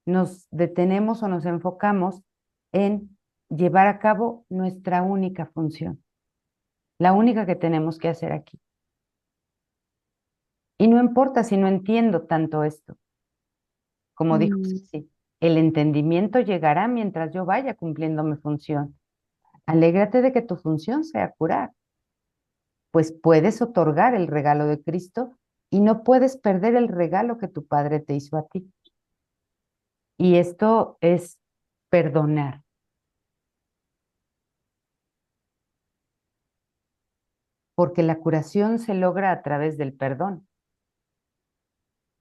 Nos detenemos o nos enfocamos en llevar a cabo nuestra única función, la única que tenemos que hacer aquí. Y no importa si no entiendo tanto esto, como dijo Ceci, el entendimiento llegará mientras yo vaya cumpliendo mi función. Alégrate de que tu función sea curar, pues puedes otorgar el regalo de Cristo y no puedes perder el regalo que tu Padre te hizo a ti. Y esto es perdonar. Porque la curación se logra a través del perdón.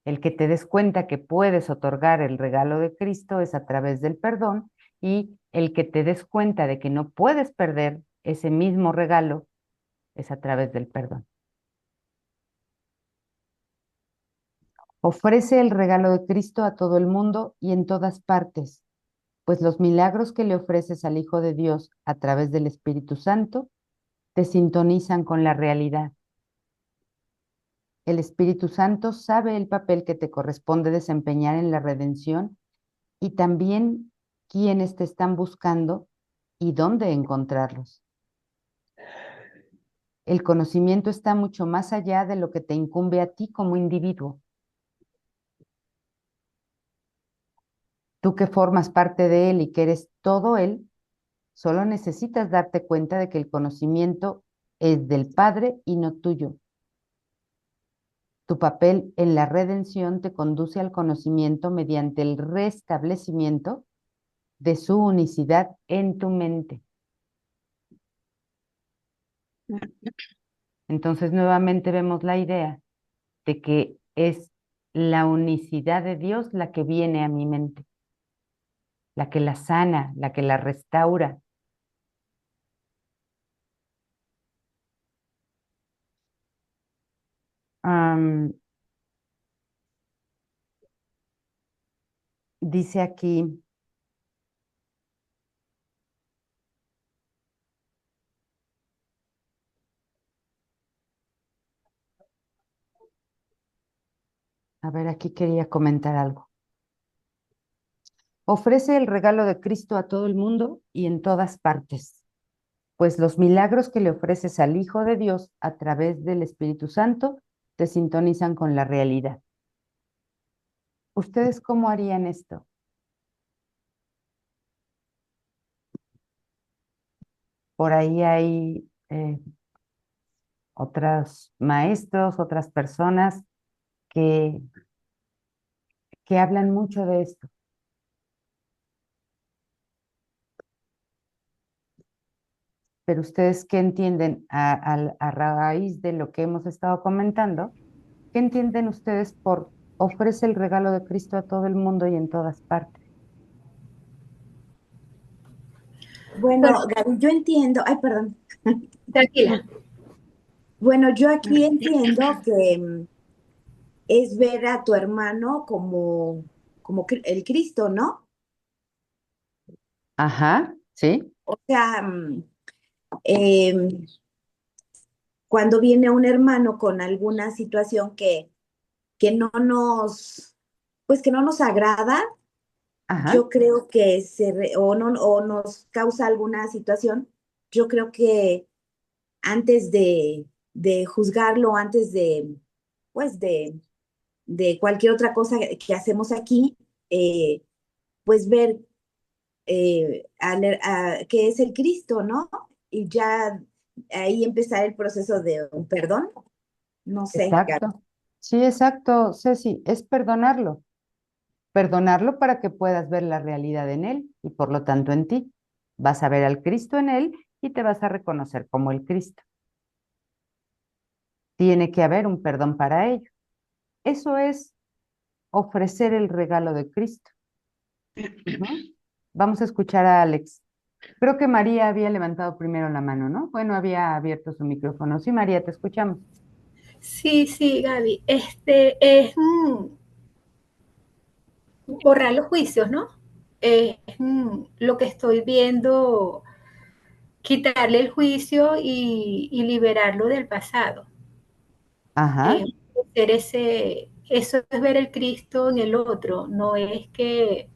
El que te des cuenta que puedes otorgar el regalo de Cristo es a través del perdón, y el que te des cuenta de que no puedes perder ese mismo regalo es a través del perdón. Ofrece el regalo de Cristo a todo el mundo y en todas partes, pues los milagros que le ofreces al Hijo de Dios a través del Espíritu Santo te sintonizan con la realidad. El Espíritu Santo sabe el papel que te corresponde desempeñar en la redención y también quiénes te están buscando y dónde encontrarlos. El conocimiento está mucho más allá de lo que te incumbe a ti como individuo. Tú que formas parte de él y que eres todo él, solo necesitas darte cuenta de que el conocimiento es del Padre y no tuyo. Tu papel en la redención te conduce al conocimiento mediante el restablecimiento de su unicidad en tu mente. Entonces, nuevamente vemos la idea de que es la unicidad de Dios la que viene a mi mente, la que la sana, la que la restaura. Dice aquí, a ver, aquí quería comentar algo. Ofrece el regalo de Cristo a todo el mundo y en todas partes, pues los milagros que le ofreces al Hijo de Dios a través del Espíritu Santo te sintonizan con la realidad. ¿Ustedes cómo harían esto? Por ahí hay otros maestros, otras personas que, que hablan mucho de esto. Pero ustedes, ¿qué entienden a raíz de lo que hemos estado comentando? ¿Qué entienden ustedes por ofrece el regalo de Cristo a todo el mundo y en todas partes? Bueno, Bueno, Gaby, yo entiendo, ay, perdón. tranquila. Bueno, yo aquí entiendo que es ver a tu hermano como el Cristo, ¿no? Ajá, sí, O sea, cuando viene un hermano con alguna situación que no nos, pues que no nos agrada, ajá, yo creo que o nos causa alguna situación, yo creo que antes de juzgarlo, antes pues de cualquier otra cosa que hacemos aquí, pues ver que es el Cristo, ¿no? Y ya ahí empezar el proceso de un perdón. No sé, Gaby. Exacto. Sí, exacto, Ceci, es perdonarlo. Perdonarlo para que puedas ver la realidad en él y por lo tanto en ti. Vas a ver al Cristo en él y te vas a reconocer como el Cristo. Tiene que haber un perdón para ello. Eso es ofrecer el regalo de Cristo. Ujú. Vamos a escuchar a Alex. Creo que María había levantado primero la mano, ¿no? Bueno, había abierto su micrófono. Sí, María, te escuchamos. Sí, sí, Gaby. Es borrar los juicios, ¿no? Es lo que estoy viendo, quitarle el juicio y liberarlo del pasado. Ajá, Eso es ver el Cristo en el otro, no es que,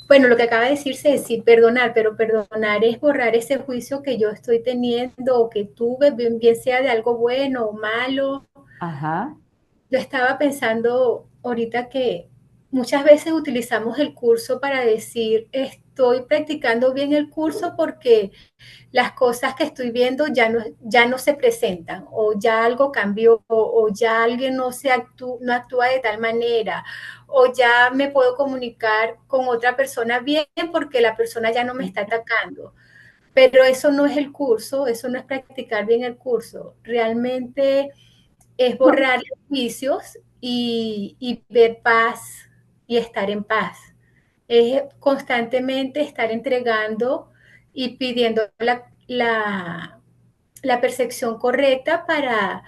bueno, lo que acaba de decirse es decir perdonar, pero perdonar es borrar ese juicio que yo estoy teniendo o que tuve, bien sea de algo bueno o malo. ajá, Yo estaba pensando ahorita que muchas veces utilizamos el curso para decir, estoy practicando bien el curso porque las cosas que estoy viendo ya no se presentan, o ya algo cambió, o ya alguien no actúa de tal manera, o ya me puedo comunicar con otra persona bien porque la persona ya no me está atacando. Pero eso no es el curso, eso no es practicar bien el curso. Realmente es no, borrar los juicios y ver paz y estar en paz. Es constantemente estar entregando y pidiendo la percepción correcta para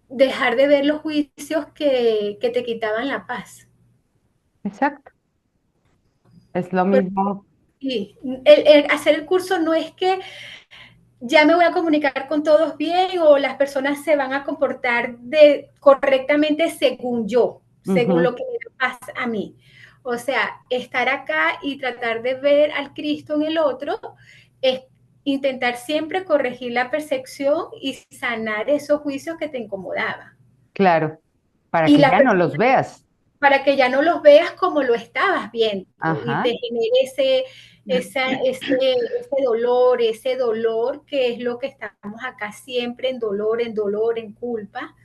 dejar de ver los juicios que te quitaban la paz. exacto. Es lo Pero, mismo. sí, hacer el curso no es que ya me voy a comunicar con todos bien o las personas se van a comportar correctamente según yo, según Ujú, lo que me pasa a mí. O sea, estar acá y tratar de ver al Cristo en el otro es intentar siempre corregir la percepción y sanar esos juicios que te incomodaban. claro, para Y que la ya no persona los veas. para que ya no los veas como lo estabas viendo y Ajá, te genere ese dolor que es lo que estamos acá siempre en culpa,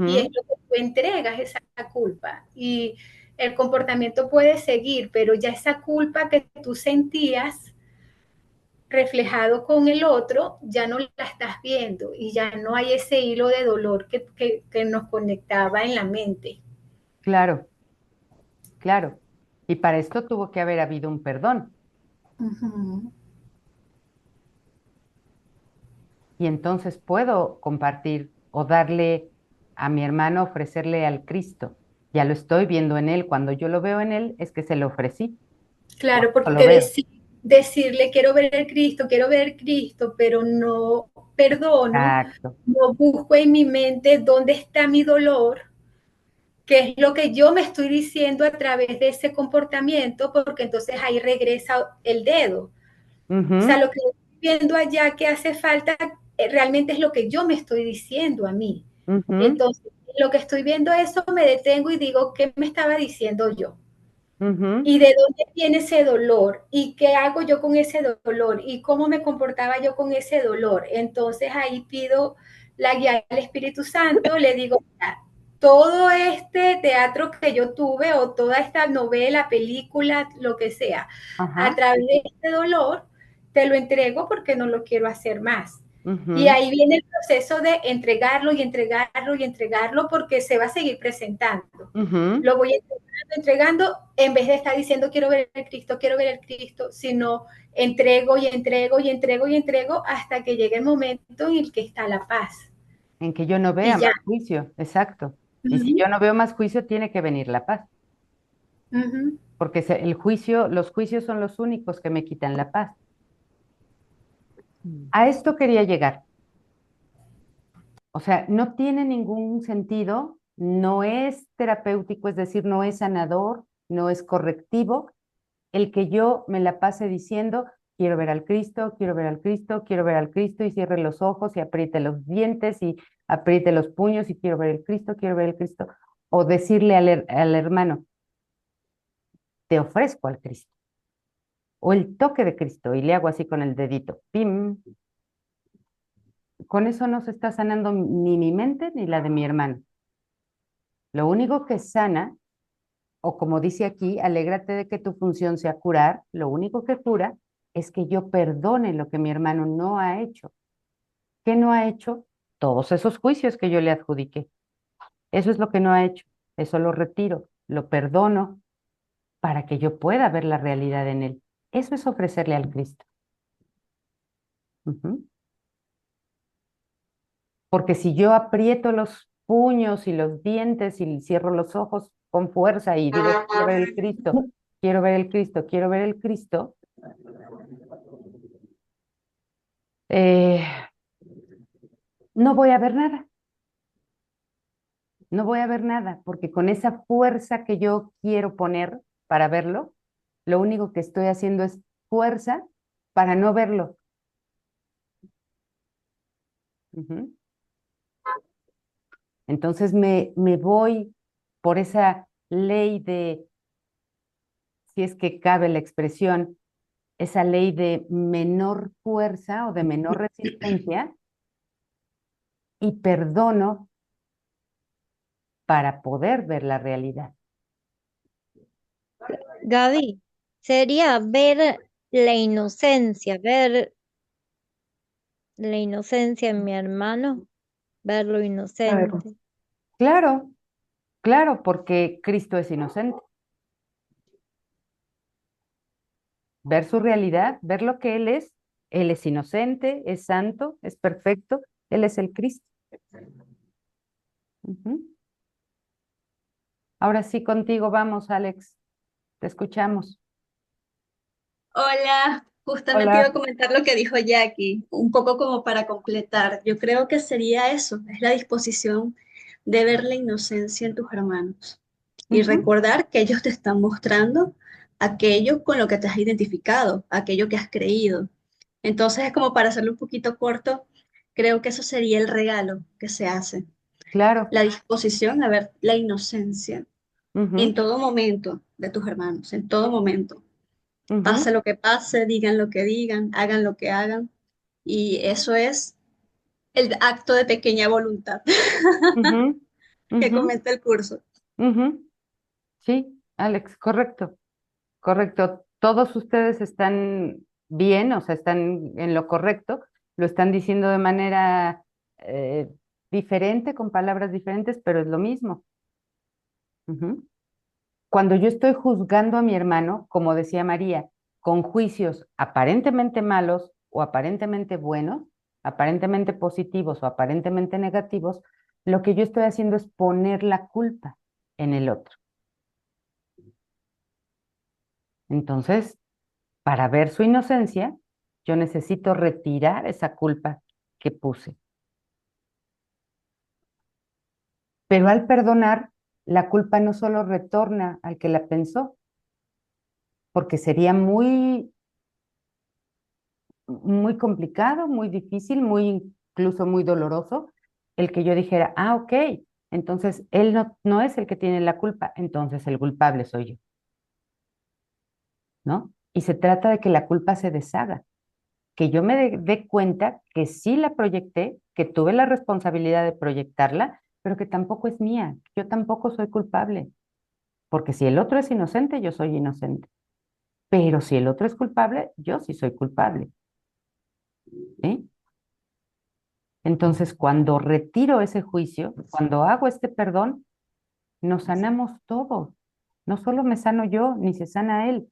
y es ujú, lo que tú entregas, esa culpa. Y el comportamiento puede seguir, pero ya esa culpa que tú sentías reflejado con el otro, ya no la estás viendo y ya no hay ese hilo de dolor que nos conectaba en la mente. claro, claro. Y para esto tuvo que haber habido un perdón. Ujú. Y entonces puedo compartir o darle a mi hermano, ofrecerle al Cristo. Ya lo estoy viendo en él. Cuando yo lo veo en él, es que se lo ofrecí. Por Claro, eso lo porque veo. decirle quiero ver el Cristo, pero no perdono, Exacto. no busco en mi mente dónde está mi dolor, qué es lo que yo me estoy diciendo a través de ese comportamiento, porque entonces ahí regresa el dedo. O sea, Ujú, lo que estoy viendo allá que hace falta realmente es lo que yo me estoy diciendo a mí. ujú, Entonces, lo que estoy viendo eso, me detengo y digo, ¿qué me estaba diciendo yo? ujú. ¿Y de dónde viene ese dolor? ¿Y qué hago yo con ese dolor? ¿Y cómo me comportaba yo con ese dolor? Entonces ahí pido la guía del Espíritu Santo, le digo, todo este teatro que yo tuve o toda esta novela, película, lo que sea, a Ajá. través de este dolor, te lo entrego porque no lo quiero hacer más. Y Ujú, ahí viene el proceso de entregarlo y entregarlo y entregarlo porque se va a seguir presentando. ujú. Lo voy entregando en vez de estar diciendo quiero ver el Cristo, sino entrego y entrego y entrego y entrego hasta que llegue el momento en el que está la paz. En que yo no vea Y ya. más juicio. Exacto. Uh Y si -huh, yo no veo más juicio, tiene que venir la paz. uh -huh. Porque el juicio, los juicios son los únicos que me quitan la paz. A esto quería llegar. O sea, no tiene ningún sentido, no es terapéutico, es decir, no es sanador, no es correctivo el que yo me la pase diciendo, quiero ver al Cristo, quiero ver al Cristo, quiero ver al Cristo y cierre los ojos y apriete los dientes y apriete los puños y quiero ver el Cristo, quiero ver el Cristo. O decirle al hermano, te ofrezco al Cristo. o el toque de Cristo y le hago así con el dedito, pim, con eso no se está sanando ni mi mente ni la de mi hermano. Lo único que sana, o como dice aquí, alégrate de que tu función sea curar, lo único que cura es que yo perdone lo que mi hermano no ha hecho. ¿Qué no ha hecho? Todos esos juicios que yo le adjudiqué. Eso es lo que no ha hecho. Eso lo retiro, lo perdono para que yo pueda ver la realidad en él. Eso es ofrecerle al Cristo. Ujú. Porque si yo aprieto los puños y los dientes y cierro los ojos con fuerza y digo, quiero ver el Cristo, quiero ver el Cristo, quiero ver el Cristo, eh, no voy a ver nada. No voy a ver nada, porque con esa fuerza que yo quiero poner para verlo, lo único que estoy haciendo es fuerza para no verlo. Ujú. Entonces me voy por esa ley de, si es que cabe la expresión, esa ley de menor fuerza o de menor resistencia y perdono para poder ver la realidad. Gaby, sería ver la inocencia en mi hermano, verlo Claro. inocente. Claro, claro, porque Cristo es inocente. Ver su realidad, ver lo que Él es inocente, es santo, es perfecto, Él es el Cristo. Ujú. Ahora sí, contigo vamos, Alex, te escuchamos. Hola, justamente iba a Hola. comentar lo que dijo Jackie, un poco como para completar. Yo creo que sería eso, es la disposición de ver la inocencia en tus hermanos y Ujú, recordar que ellos te están mostrando aquello con lo que te has identificado, aquello que has creído. Entonces es como para hacerlo un poquito corto, creo que eso sería el regalo que se hace, claro. la disposición a ver la inocencia en Ujú, todo momento de tus hermanos, en todo momento. ujú, Pase lo que pase, digan lo que digan, hagan lo que hagan. Y eso es el acto de pequeña voluntad ujú, que ujú, comenta el curso. ujú. Sí, Alex, correcto, correcto. Todos ustedes están bien, o sea, están en lo correcto, lo están diciendo de manera diferente, con palabras diferentes, pero es lo mismo. Ujú. Cuando yo estoy juzgando a mi hermano, como decía María, con juicios aparentemente malos o aparentemente buenos, aparentemente positivos o aparentemente negativos, lo que yo estoy haciendo es poner la culpa en el otro. Entonces, para ver su inocencia, yo necesito retirar esa culpa que puse. Pero al perdonar, la culpa no solo retorna al que la pensó, porque sería muy complicado, muy difícil, muy incluso muy doloroso, el que yo dijera, ah, ok, entonces él no es el que tiene la culpa, entonces el culpable soy yo, ¿no? Y se trata de que la culpa se deshaga, que yo me dé cuenta que sí la proyecté, que tuve la responsabilidad de proyectarla, pero que tampoco es mía, yo tampoco soy culpable, porque si el otro es inocente, yo soy inocente, pero si el otro es culpable, yo sí soy culpable, ¿sí? Entonces, cuando retiro ese juicio, cuando hago este perdón, nos sanamos todos. No solo me sano yo, ni se sana él,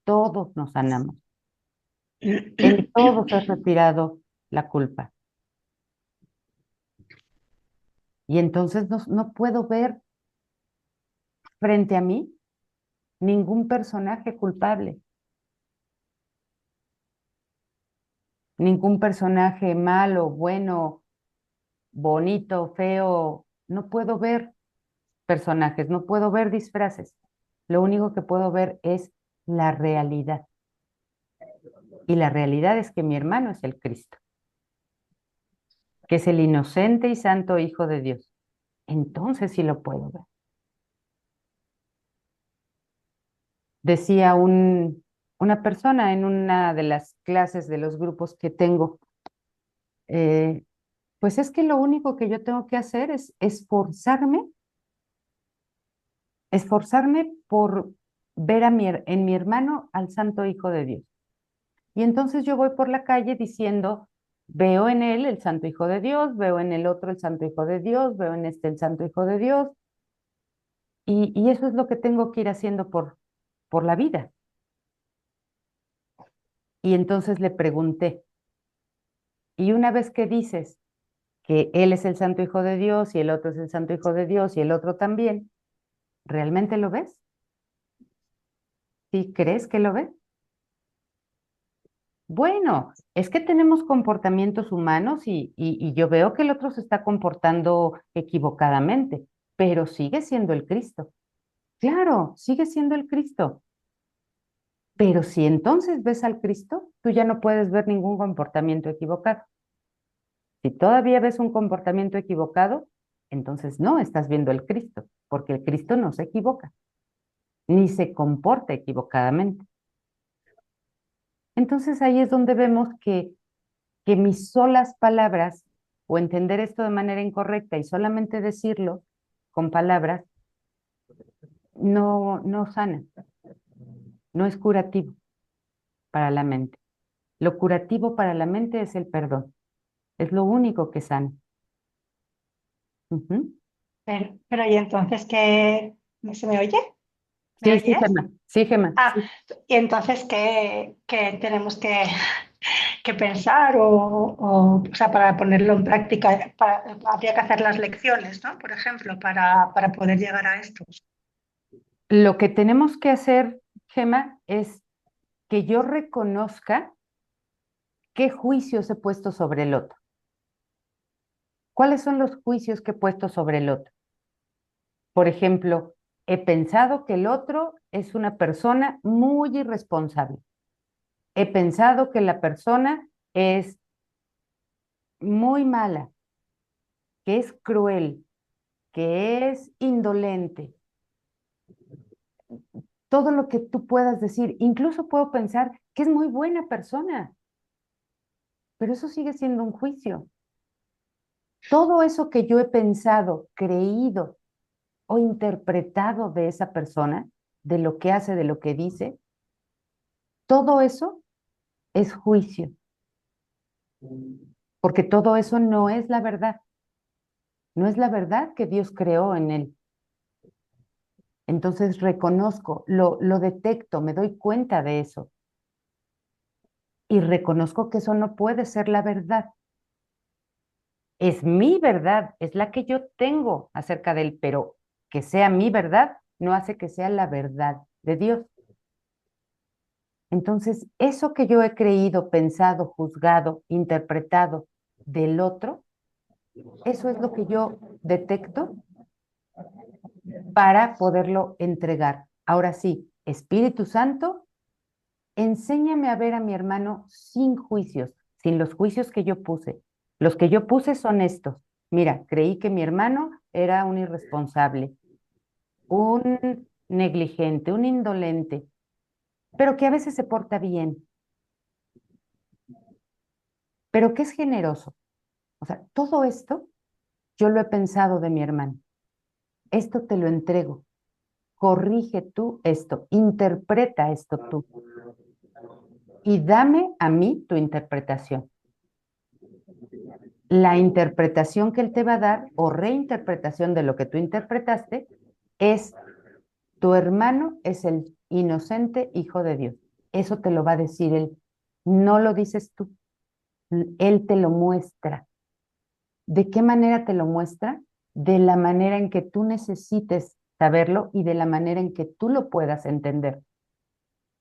todos nos sanamos. En todos he retirado la culpa. Y entonces no puedo ver frente a mí ningún personaje culpable, ningún personaje malo, bueno, bonito, feo. No puedo ver personajes, no puedo ver disfraces. Lo único que puedo ver es la realidad. Y la realidad es que mi hermano es el Cristo, que es el inocente y santo Hijo de Dios. Entonces sí lo puedo ver. Decía un una persona en una de las clases de los grupos que tengo, pues es que lo único que yo tengo que hacer es esforzarme por ver en mi hermano al Santo Hijo de Dios. Y entonces yo voy por la calle diciendo, veo en él el Santo Hijo de Dios, veo en el otro el Santo Hijo de Dios, veo en este el Santo Hijo de Dios, y eso es lo que tengo que ir haciendo por la vida. Y entonces le pregunté, y una vez que dices que él es el Santo Hijo de Dios y el otro es el Santo Hijo de Dios y el otro también, ¿realmente lo ves? ¿Sí crees que lo ves? Bueno, es que tenemos comportamientos humanos y yo veo que el otro se está comportando equivocadamente, pero sigue siendo el Cristo. Claro, sigue siendo el Cristo. Pero si entonces ves al Cristo, tú ya no puedes ver ningún comportamiento equivocado. Si todavía ves un comportamiento equivocado, entonces no estás viendo el Cristo, porque el Cristo no se equivoca, ni se comporta equivocadamente. Entonces ahí es donde vemos que mis solas palabras o entender esto de manera incorrecta y solamente decirlo con palabras no sana, no es curativo para la mente. Lo curativo para la mente es el perdón, es lo único que sana. Ujú. Pero ¿y entonces qué? ¿Se me oye? ¿Me Sí, sí, oyes? Gemma, sí, Gemma. Ah, Sí. y entonces ¿qué tenemos que pensar o sea, para ponerlo en práctica? Habría que hacer las lecciones, ¿no? Por ejemplo, para poder llegar a esto. Lo que tenemos que hacer, Gemma, es que yo reconozca qué juicios he puesto sobre el otro. ¿Cuáles son los juicios que he puesto sobre el otro? Por ejemplo, he pensado que el otro es una persona muy irresponsable. He pensado que la persona es muy mala, que es cruel, que es indolente. Todo lo que tú puedas decir, incluso puedo pensar que es muy buena persona, pero eso sigue siendo un juicio. Todo eso que yo he pensado, creído o interpretado de esa persona, de lo que hace, de lo que dice, todo eso es juicio, porque todo eso no es la verdad, no es la verdad que Dios creó en él. Entonces reconozco, lo detecto, me doy cuenta de eso y reconozco que eso no puede ser la verdad. Es mi verdad, es la que yo tengo acerca de él, pero que sea mi verdad no hace que sea la verdad de Dios. Entonces, eso que yo he creído, pensado, juzgado, interpretado del otro, eso es lo que yo detecto para poderlo entregar. Ahora sí, Espíritu Santo, enséñame a ver a mi hermano sin juicios, sin los juicios que yo puse. Los que yo puse son estos. Mira, creí que mi hermano era un irresponsable, un negligente, un indolente, pero que a veces se porta bien, pero que es generoso. O sea, todo esto yo lo he pensado de mi hermano. Esto te lo entrego. Corrige tú esto, interpreta esto tú y dame a mí tu interpretación. La interpretación que él te va a dar o reinterpretación de lo que tú interpretaste es tu hermano es el inocente hijo de Dios. Eso te lo va a decir él. No lo dices tú. Él te lo muestra. ¿De qué manera te lo muestra? De la manera en que tú necesites saberlo y de la manera en que tú lo puedas entender.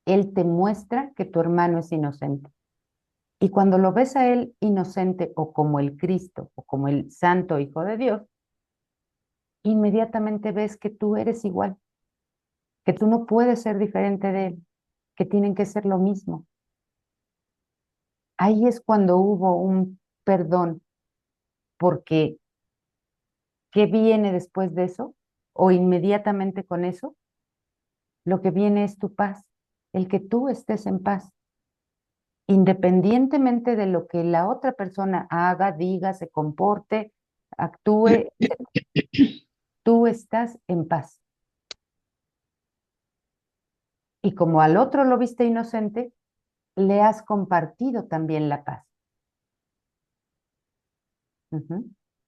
Él te muestra que tu hermano es inocente. Y cuando lo ves a él inocente o como el Cristo o como el Santo Hijo de Dios, inmediatamente ves que tú eres igual, que tú no puedes ser diferente de él, que tienen que ser lo mismo. Ahí es cuando hubo un perdón, porque ¿qué viene después de eso? O inmediatamente con eso, lo que viene es tu paz, el que tú estés en paz. Independientemente de lo que la otra persona haga, diga, se comporte, actúe, tú estás en paz. Y como al otro lo viste inocente, le has compartido también la paz.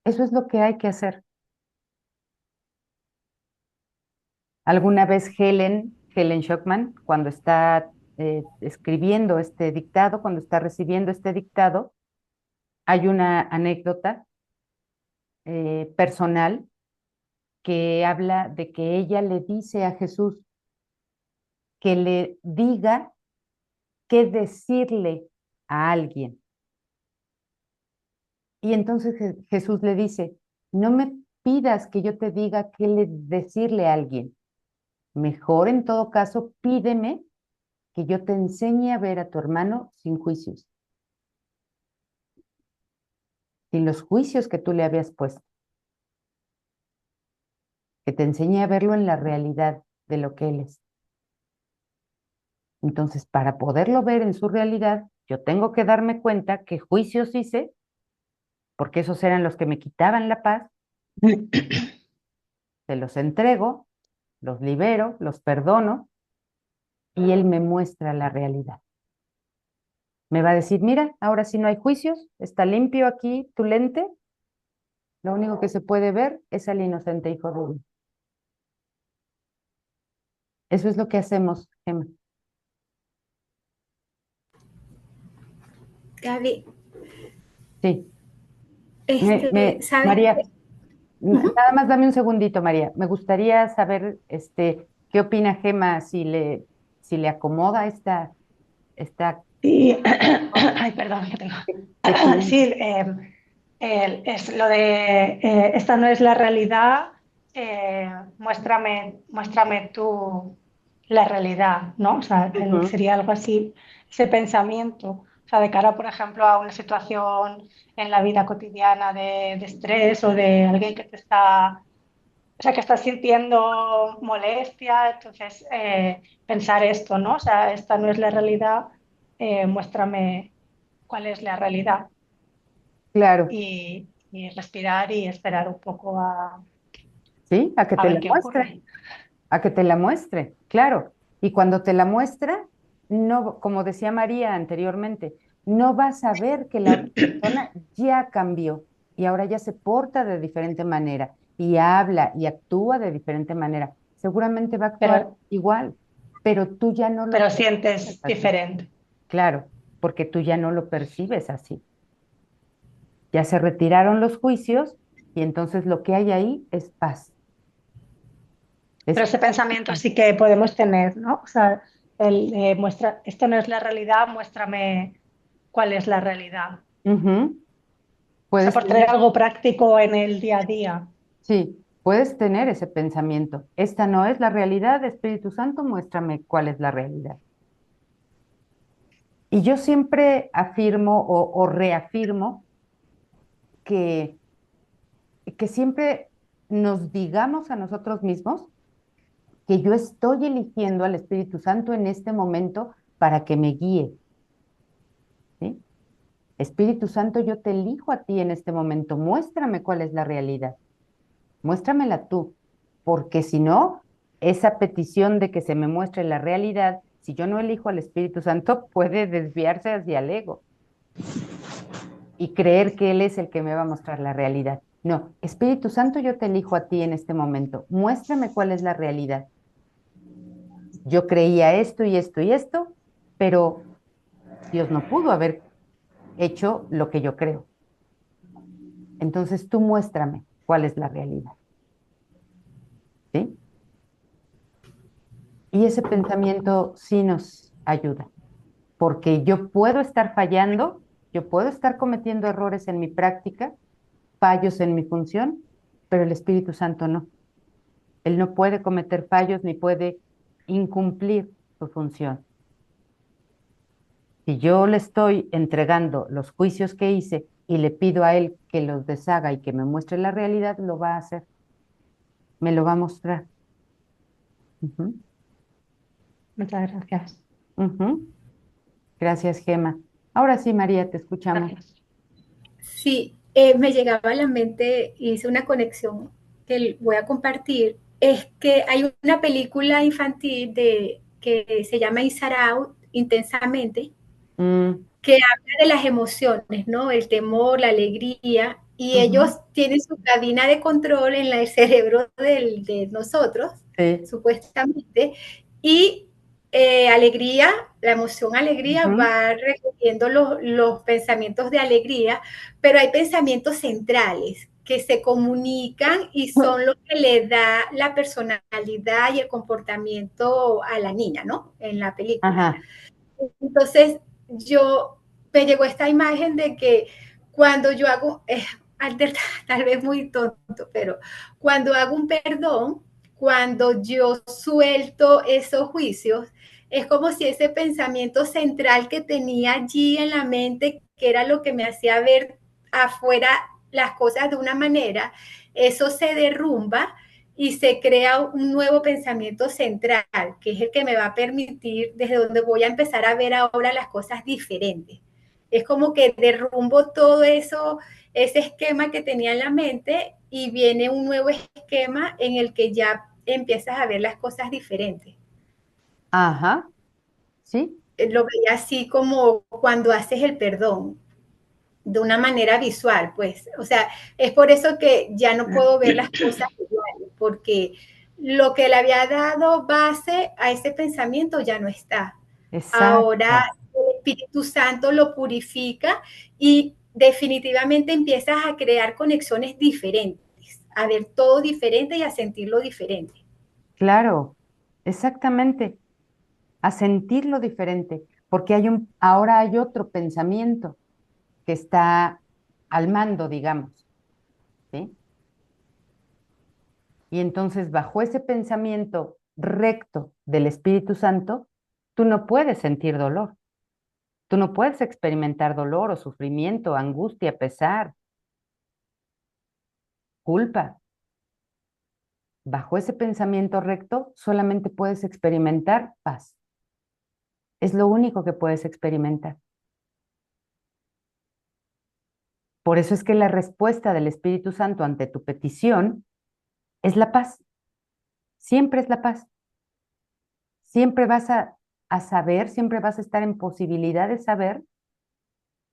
Eso es lo que hay que hacer. Alguna vez Helen Schuckman, cuando está escribiendo este dictado, cuando está recibiendo este dictado, hay una anécdota personal que habla de que ella le dice a Jesús que le diga qué decirle a alguien. Y entonces Jesús le dice, no me pidas que yo te diga qué decirle a alguien. Mejor en todo caso, pídeme que yo te enseñe a ver a tu hermano sin juicios, sin los juicios que tú le habías puesto. Que te enseñe a verlo en la realidad de lo que él es. Entonces, para poderlo ver en su realidad, yo tengo que darme cuenta qué juicios hice, porque esos eran los que me quitaban la paz, se los entrego, los libero, los perdono, y él me muestra la realidad. Me va a decir, mira, ahora sí no hay juicios, está limpio aquí tu lente, lo único que se puede ver es al inocente hijo de Dios. Eso es lo que hacemos, Gemma. Gaby, Sí. ¿sabes? María, nada más dame un segundito, María. Me gustaría saber, qué opina Gemma, si le acomoda esta Sí, ay, perdón, que tengo. que tiene. Sí, es lo de esta no es la realidad, muéstrame tú la realidad, ¿no? O sea, Ujú. sería algo así, ese pensamiento, o sea, de cara, por ejemplo, a una situación en la vida cotidiana de estrés o de alguien que te está, o sea, que estás sintiendo molestia, entonces pensar esto, ¿no? O sea, esta no es la realidad, muéstrame cuál es la realidad Claro, y respirar y esperar un poco sí, a que a te la ver qué muestre, ocurre. a que te la muestre, claro. Y cuando te la muestra, no, como decía María anteriormente, no vas a ver que la otra persona ya cambió y ahora ya se porta de diferente manera y habla y actúa de diferente manera. Seguramente va a actuar Pero, igual, pero tú ya no lo pero percibes sientes así. diferente. Claro, porque tú ya no lo percibes así. Ya se retiraron los juicios y entonces lo que hay ahí es paz. Es Pero ese paz. pensamiento sí que podemos tener, ¿no? O sea, esto no es la realidad, muéstrame cuál es la realidad. Ujú. O sea, Puedes por traer tener, algo práctico en el día a día. sí, puedes tener ese pensamiento. Esta no es la realidad, Espíritu Santo, muéstrame cuál es la realidad. Y yo siempre afirmo o reafirmo que, que siempre nos digamos a nosotros mismos que yo estoy eligiendo al Espíritu Santo en este momento para que me guíe, ¿sí? Espíritu Santo, yo te elijo a ti en este momento, muéstrame cuál es la realidad, muéstramela tú, porque si no, esa petición de que se me muestre la realidad, si yo no elijo al Espíritu Santo, puede desviarse hacia el ego y creer que Él es el que me va a mostrar la realidad. No, Espíritu Santo, yo te elijo a ti en este momento, muéstrame cuál es la realidad. Yo creía esto y esto y esto, pero Dios no pudo haber hecho lo que yo creo. Entonces tú muéstrame cuál es la realidad, ¿sí? Y ese pensamiento sí nos ayuda, porque yo puedo estar fallando, yo puedo estar cometiendo errores en mi práctica, fallos en mi función, pero el Espíritu Santo no. Él no puede cometer fallos ni puede incumplir su función. Si yo le estoy entregando los juicios que hice y le pido a él que los deshaga y que me muestre la realidad, lo va a hacer, me lo va a mostrar. Ujú. Muchas gracias. Ujú. Gracias, Gema. Ahora sí, María, te escuchamos. Gracias. Sí, me llegaba a la mente, hice una conexión que voy a compartir, es que hay una película infantil que se llama Inside Out, Intensamente, Mm, que habla de las emociones, ¿no? El temor, la alegría, y ujú. ellos tienen su cabina de control en el cerebro de nosotros, Sí. supuestamente, y alegría, la emoción alegría Ujú. va recogiendo los pensamientos de alegría, pero hay pensamientos centrales que se comunican y son lo que le da la personalidad y el comportamiento a la niña, ¿no? En la película. Ajá. Entonces, yo me llegó esta imagen de que cuando yo hago, tal vez muy tonto, pero cuando hago un perdón, cuando yo suelto esos juicios, es como si ese pensamiento central que tenía allí en la mente, que era lo que me hacía ver afuera las cosas de una manera, eso se derrumba y se crea un nuevo pensamiento central, que es el que me va a permitir, desde donde voy a empezar a ver ahora las cosas diferentes. Es como que derrumbo todo eso, ese esquema que tenía en la mente y viene un nuevo esquema en el que ya empiezas a ver las cosas diferentes. Ajá. Sí. Lo veía así como cuando haces el perdón, de una manera visual, pues. O sea, es por eso que ya no puedo ver las cosas iguales, porque lo que le había dado base a ese pensamiento ya no está. Ahora Exacto. el Espíritu Santo lo purifica y definitivamente empiezas a crear conexiones diferentes, a ver todo diferente y a sentirlo diferente. Claro. Exactamente. A sentirlo diferente, porque ahora hay otro pensamiento que está al mando, digamos, ¿sí? Y entonces, bajo ese pensamiento recto del Espíritu Santo, tú no puedes sentir dolor, tú no puedes experimentar dolor o sufrimiento, angustia, pesar, culpa. Bajo ese pensamiento recto, solamente puedes experimentar paz. Es lo único que puedes experimentar. Por eso es que la respuesta del Espíritu Santo ante tu petición es la paz. Siempre es la paz. Siempre vas a saber, siempre vas a estar en posibilidad de saber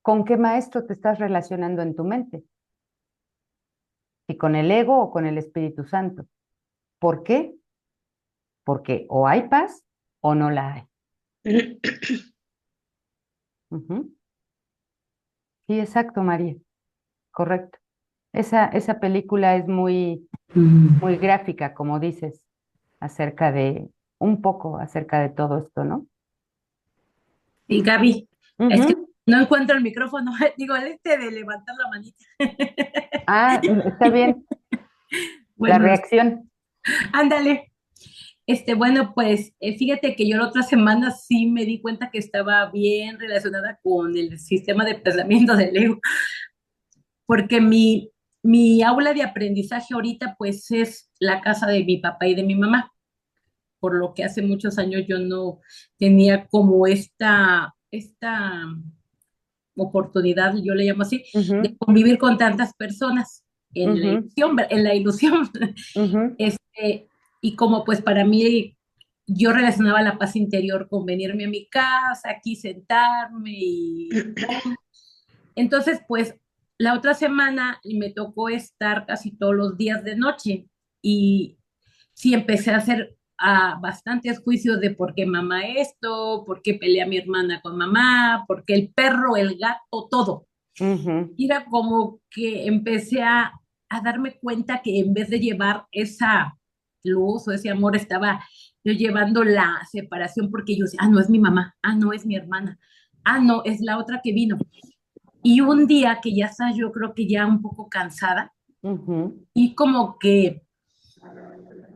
con qué maestro te estás relacionando en tu mente, si con el ego o con el Espíritu Santo. ¿Por qué? Porque o hay paz o no la hay. Ujú. Sí, exacto, María, correcto. Esa película es muy gráfica, como dices, un poco acerca de todo esto, ¿no? Y Gaby, es que Ujú. no encuentro el micrófono, digo, el este de levantar la manita. Ah, está bien, la Bueno, reacción. ándale. Bueno, pues fíjate que yo la otra semana sí me di cuenta que estaba bien relacionada con el sistema de pensamiento del ego, porque mi aula de aprendizaje ahorita pues es la casa de mi papá y de mi mamá, por lo que hace muchos años yo no tenía como esta oportunidad, yo le llamo así, de Ujú, convivir con tantas personas ujú, en la ilusión. ujú, Este, y como pues para mí, yo relacionaba la paz interior con venirme a mi casa, aquí sentarme y entonces pues la otra semana me tocó estar casi todos los días de noche y sí empecé a hacer bastantes juicios de por qué mamá esto, por qué pelea mi hermana con mamá, por qué el perro, el gato, todo. ujú. Y era como que empecé a darme cuenta que en vez de llevar esa luz o ese amor, estaba yo llevando la separación porque yo decía, no es mi mamá, no es mi hermana, no, es la otra que vino. Y un día que ya estaba yo creo que ya un poco cansada Ujú. y como que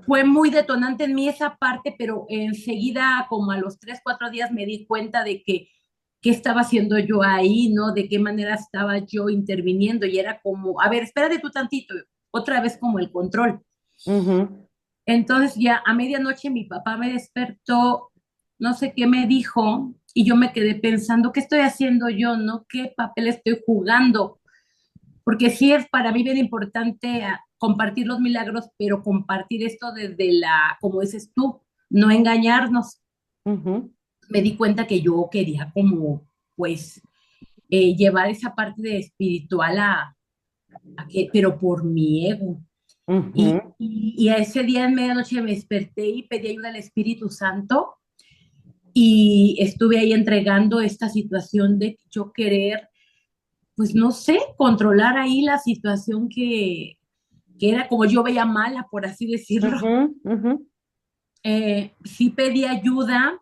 fue muy detonante en mí esa parte, pero enseguida, como a los 3, 4 días, me di cuenta de que qué estaba haciendo yo ahí, ¿no? De qué manera estaba yo interviniendo y era como, a ver, espérate tú tantito, otra vez como el control. Ujú. Entonces ya a medianoche mi papá me despertó no sé qué me dijo, y yo me quedé pensando, ¿qué estoy haciendo yo, no? ¿Qué papel estoy jugando? Porque sí es para mí bien importante compartir los milagros, pero compartir esto desde como dices tú, no engañarnos. Ujú, Me di cuenta que yo quería como, pues, llevar esa parte de espiritual pero por mi ego. Y, ujú, y a ese día en medianoche me desperté y pedí ayuda al Espíritu Santo y estuve ahí entregando esta situación de yo querer, pues no sé, controlar ahí la situación que era como yo veía mala, por así decirlo. ujú, ujú, Sí pedí ayuda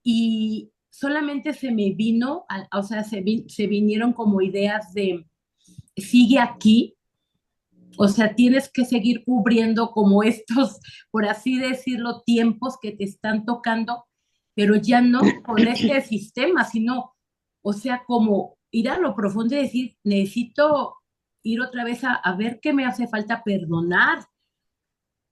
y solamente se me vino, o sea, se vinieron como ideas de, sigue aquí, o sea, tienes que seguir cubriendo como estos, por así decirlo, tiempos que te están tocando, pero ya no con este sistema, sino, o sea, como ir a lo profundo y decir, necesito ir otra vez a ver qué me hace falta perdonar.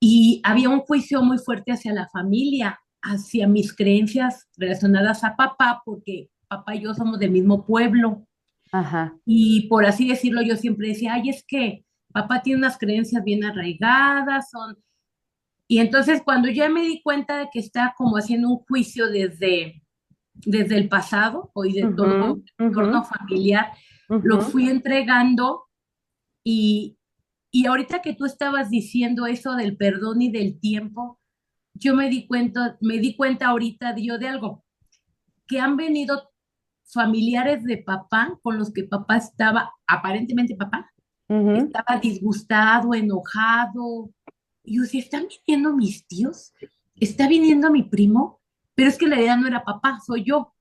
Y había un juicio muy fuerte hacia la familia, hacia mis creencias relacionadas a papá, porque papá y yo somos del mismo pueblo. ajá, Y por así decirlo, yo siempre decía, ay, es que papá tiene unas creencias bien arraigadas, son... Y entonces cuando ya me di cuenta de que está como haciendo un juicio desde el pasado o y de todo ujú, el ujú, entorno familiar, lo ujú, fui entregando y, y ahorita que tú estabas diciendo eso del perdón y del tiempo, yo me di cuenta ahorita yo de algo, que han venido familiares de papá con los que papá estaba, aparentemente papá, ujú, estaba disgustado, enojado. Y yo decía, ¿están viniendo mis tíos? ¿Está viniendo mi primo? Pero es que en realidad no era papá, soy yo.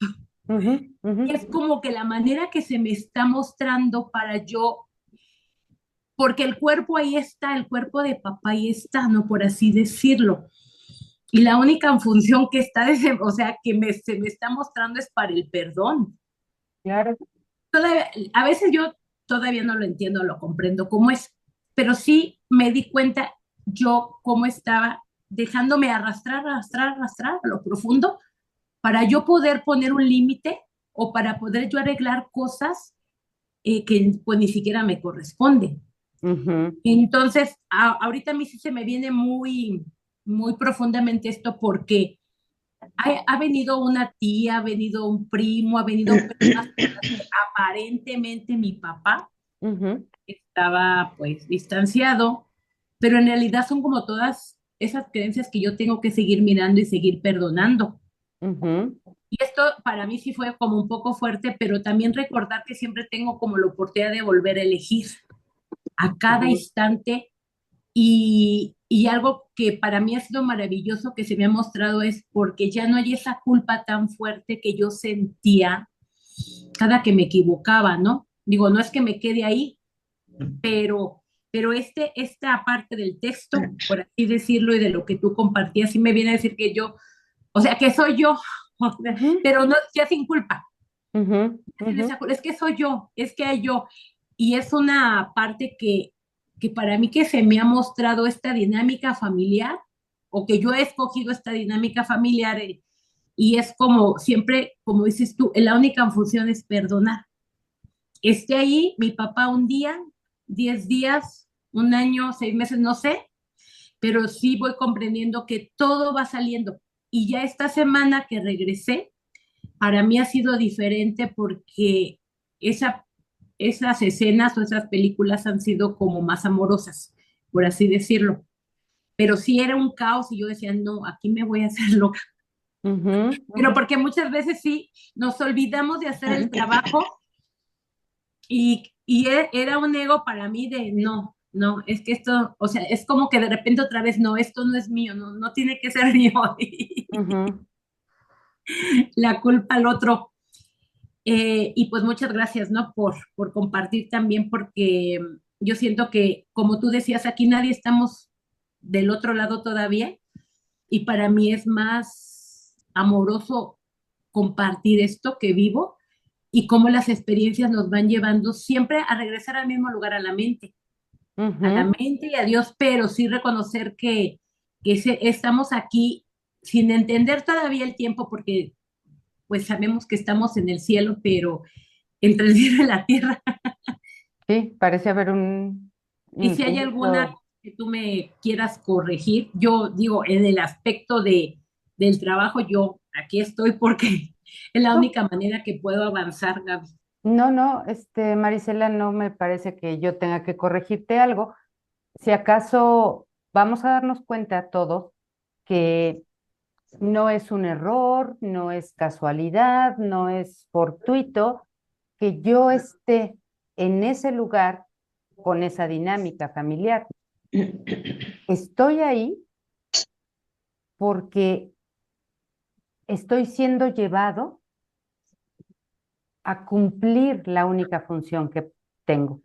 ujú, ujú. Y es como que la manera que se me está mostrando para yo, porque el cuerpo ahí está, el cuerpo de papá ahí está, ¿no? Por así decirlo. Y la única función que está, o sea, se me está mostrando es para el perdón. Claro. A veces yo todavía no lo entiendo, lo comprendo cómo es, pero sí me di cuenta yo cómo estaba dejándome arrastrar, arrastrar, arrastrar a lo profundo para yo poder poner un límite o para poder yo arreglar cosas que pues ni siquiera me corresponden. Ujú, Entonces, ahorita a mí sí se me viene muy, muy profundamente esto porque ha venido una tía, ha venido un primo, ha venido personas con las que aparentemente mi papá ujú, estaba pues distanciado, pero en realidad son como todas esas creencias que yo tengo que seguir mirando y seguir perdonando. ujú, Y esto para mí sí fue como un poco fuerte, pero también recordar que siempre tengo como la oportunidad de volver a elegir a cada ujú, instante y algo que para mí ha sido maravilloso que se me ha mostrado es porque ya no hay esa culpa tan fuerte que yo sentía cada que me equivocaba, ¿no? Digo, no es que me quede ahí, pero, pero esta parte del texto, por así decirlo, y de lo que tú compartías, sí me viene a decir que yo, o sea, que soy yo, ujú, pero no, ya sin culpa. ujú, ujú, Es que soy yo, es que hay yo. Y es una parte que para mí que se me ha mostrado esta dinámica familiar, o que yo he escogido esta dinámica familiar, y es como siempre, como dices tú, la única función es perdonar. Esté ahí mi papá un día, 10 días, un año, 6 meses, no sé, pero sí voy comprendiendo que todo va saliendo. Y ya esta semana que regresé, para mí ha sido diferente porque esa, esas escenas o esas películas han sido como más amorosas, por así decirlo. Pero sí era un caos y yo decía, no, aquí me voy a hacer loca. ujú, Pero ujú. porque muchas veces sí nos olvidamos de hacer el trabajo y era un ego para mí de no, no, es que esto, o sea, es como que de repente otra vez, no, esto no es mío, no, no tiene que ser mío. Ujú, La culpa al otro. Y pues muchas gracias, ¿no? Por compartir también, porque yo siento que, como tú decías, aquí nadie estamos del otro lado todavía, y para mí es más amoroso compartir esto que vivo y cómo las experiencias nos van llevando siempre a regresar al mismo lugar, a la ujú, mente y a Dios, pero sí reconocer que estamos aquí sin entender todavía el tiempo, porque pues sabemos que estamos en el cielo, pero entre el cielo y la tierra. Sí, parece haber un Y si hay alguna infinito. que tú me quieras corregir, yo digo, en el aspecto del trabajo, yo aquí estoy porque es la No, única manera que puedo avanzar, Gaby. no, no, Marisela, no me parece que yo tenga que corregirte algo. Si acaso vamos a darnos cuenta todos que no es un error, no es casualidad, no es fortuito que yo esté en ese lugar con esa dinámica familiar. Estoy ahí porque estoy siendo llevado a cumplir la única función que tengo,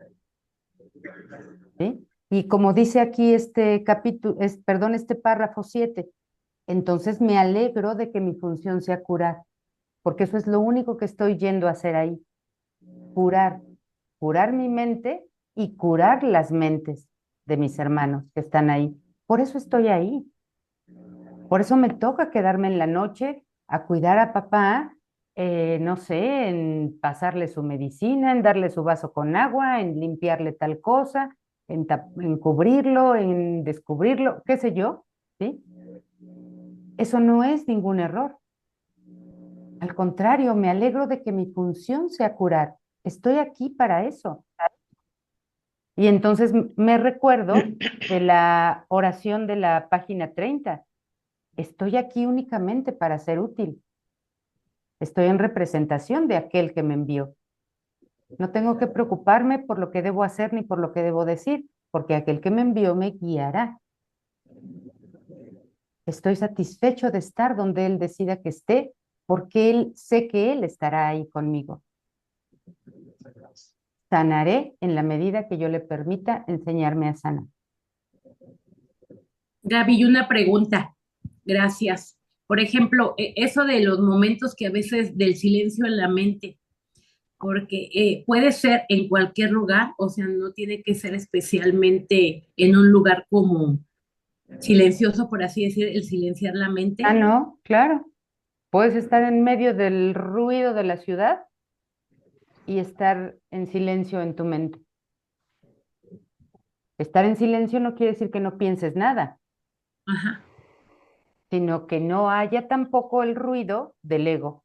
¿sí? Y como dice aquí este capítulo, perdón, este párrafo 7, entonces me alegro de que mi función sea curar, porque eso es lo único que estoy yendo a hacer ahí, curar, curar mi mente y curar las mentes de mis hermanos que están ahí. Por eso estoy ahí. Por eso me toca quedarme en la noche a cuidar a papá, no sé, en pasarle su medicina, en darle su vaso con agua, en limpiarle tal cosa, en cubrirlo, en descubrirlo, qué sé yo, ¿sí? Eso no es ningún error. Al contrario, me alegro de que mi función sea curar. Estoy aquí para eso. Y entonces me recuerdo de la oración de la página 30. Estoy aquí únicamente para ser útil. Estoy en representación de aquel que me envió. No tengo que preocuparme por lo que debo hacer ni por lo que debo decir, porque aquel que me envió me guiará. Estoy satisfecho de estar donde él decida que esté, porque él sé que él estará ahí conmigo. Sanaré en la medida que yo le permita enseñarme a sanar. Gaby, y una pregunta. Gracias. Por ejemplo, eso de los momentos que a veces del silencio en la mente, porque puede ser en cualquier lugar, o sea, no tiene que ser especialmente en un lugar como silencioso, por así decir, el silenciar la Ah, mente. no, claro. Puedes estar en medio del ruido de la ciudad y estar en silencio en tu mente. Estar en silencio no quiere decir que no pienses nada, Ajá. sino que no haya tampoco el ruido del ego,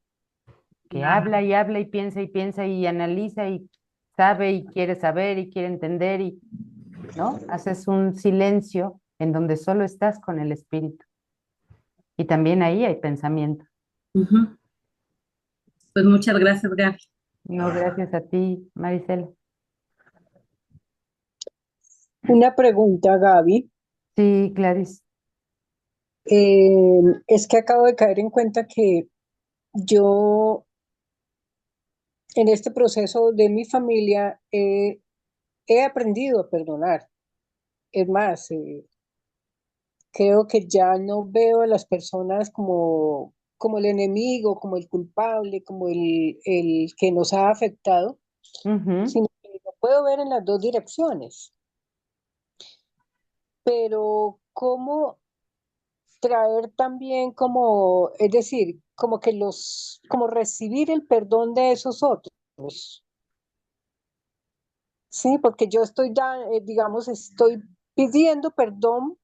que Claro. habla y piensa y analiza y sabe y quiere saber y quiere entender y, ¿no? Haces un silencio en donde solo estás con el espíritu. Y también ahí hay pensamiento. Ujú. Pues muchas gracias, Gaby. No, gracias a ti, Maricela. Una pregunta, Gaby. Sí, Gladys. Es que acabo de caer en cuenta que yo en este proceso de mi familia he aprendido a perdonar. Es más, creo que ya no veo a las personas como el enemigo, como el culpable, como el que nos ha afectado, Ujú. sino que lo puedo ver en las dos direcciones. Pero ¿cómo traer también como, es decir, como recibir el perdón de esos otros? Sí, porque yo estoy digamos, estoy pidiendo perdón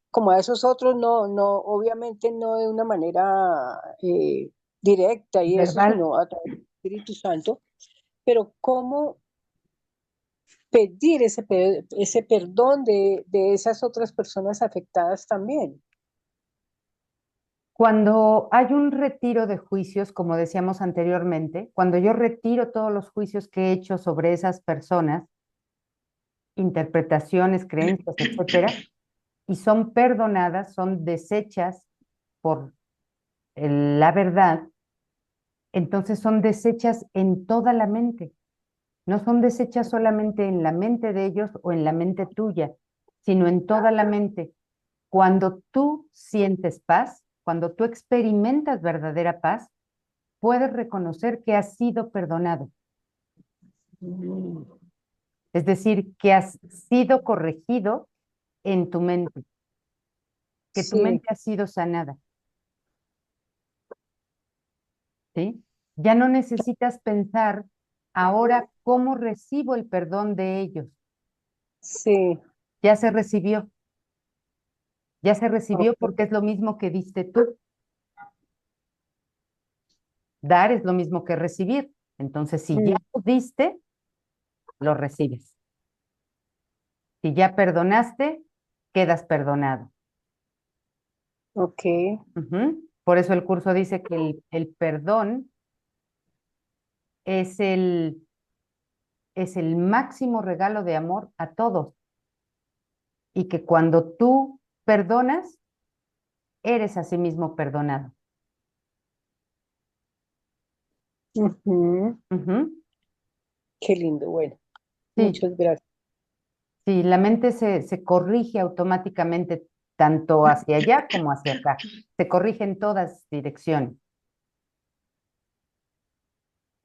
como a esos otros, obviamente no de una manera directa y eso, Verbal. sino a través del Espíritu Santo, pero cómo pedir ese perdón de esas otras personas afectadas también. Cuando hay un retiro de juicios, como decíamos anteriormente, cuando yo retiro todos los juicios que he hecho sobre esas personas, interpretaciones, creencias, etcétera, y son perdonadas, son deshechas por la verdad, entonces son deshechas en toda la mente. No son deshechas solamente en la mente de ellos o en la mente tuya, sino en toda la mente. Cuando tú sientes paz, cuando tú experimentas verdadera paz, puedes reconocer que has sido perdonado. Es decir, que has sido corregido en tu mente. que tu Sí, mente ha sido sanada, ¿sí? Ya no necesitas pensar ahora cómo recibo el perdón de ellos. sí, Ya se recibió. Ya se recibió ok, porque es lo mismo que diste tú. Dar es lo mismo que recibir. Entonces, si ya mm, lo diste, lo recibes. Si ya perdonaste, quedas perdonado. ok, Por eso el curso dice que el perdón es el máximo regalo de amor a todos. Y que cuando tú perdonas, eres a sí mismo perdonado. ujú, Ujú. qué lindo, bueno, Sí, muchas gracias. sí, la mente se corrige automáticamente tanto hacia allá como hacia acá. Se corrige en todas direcciones.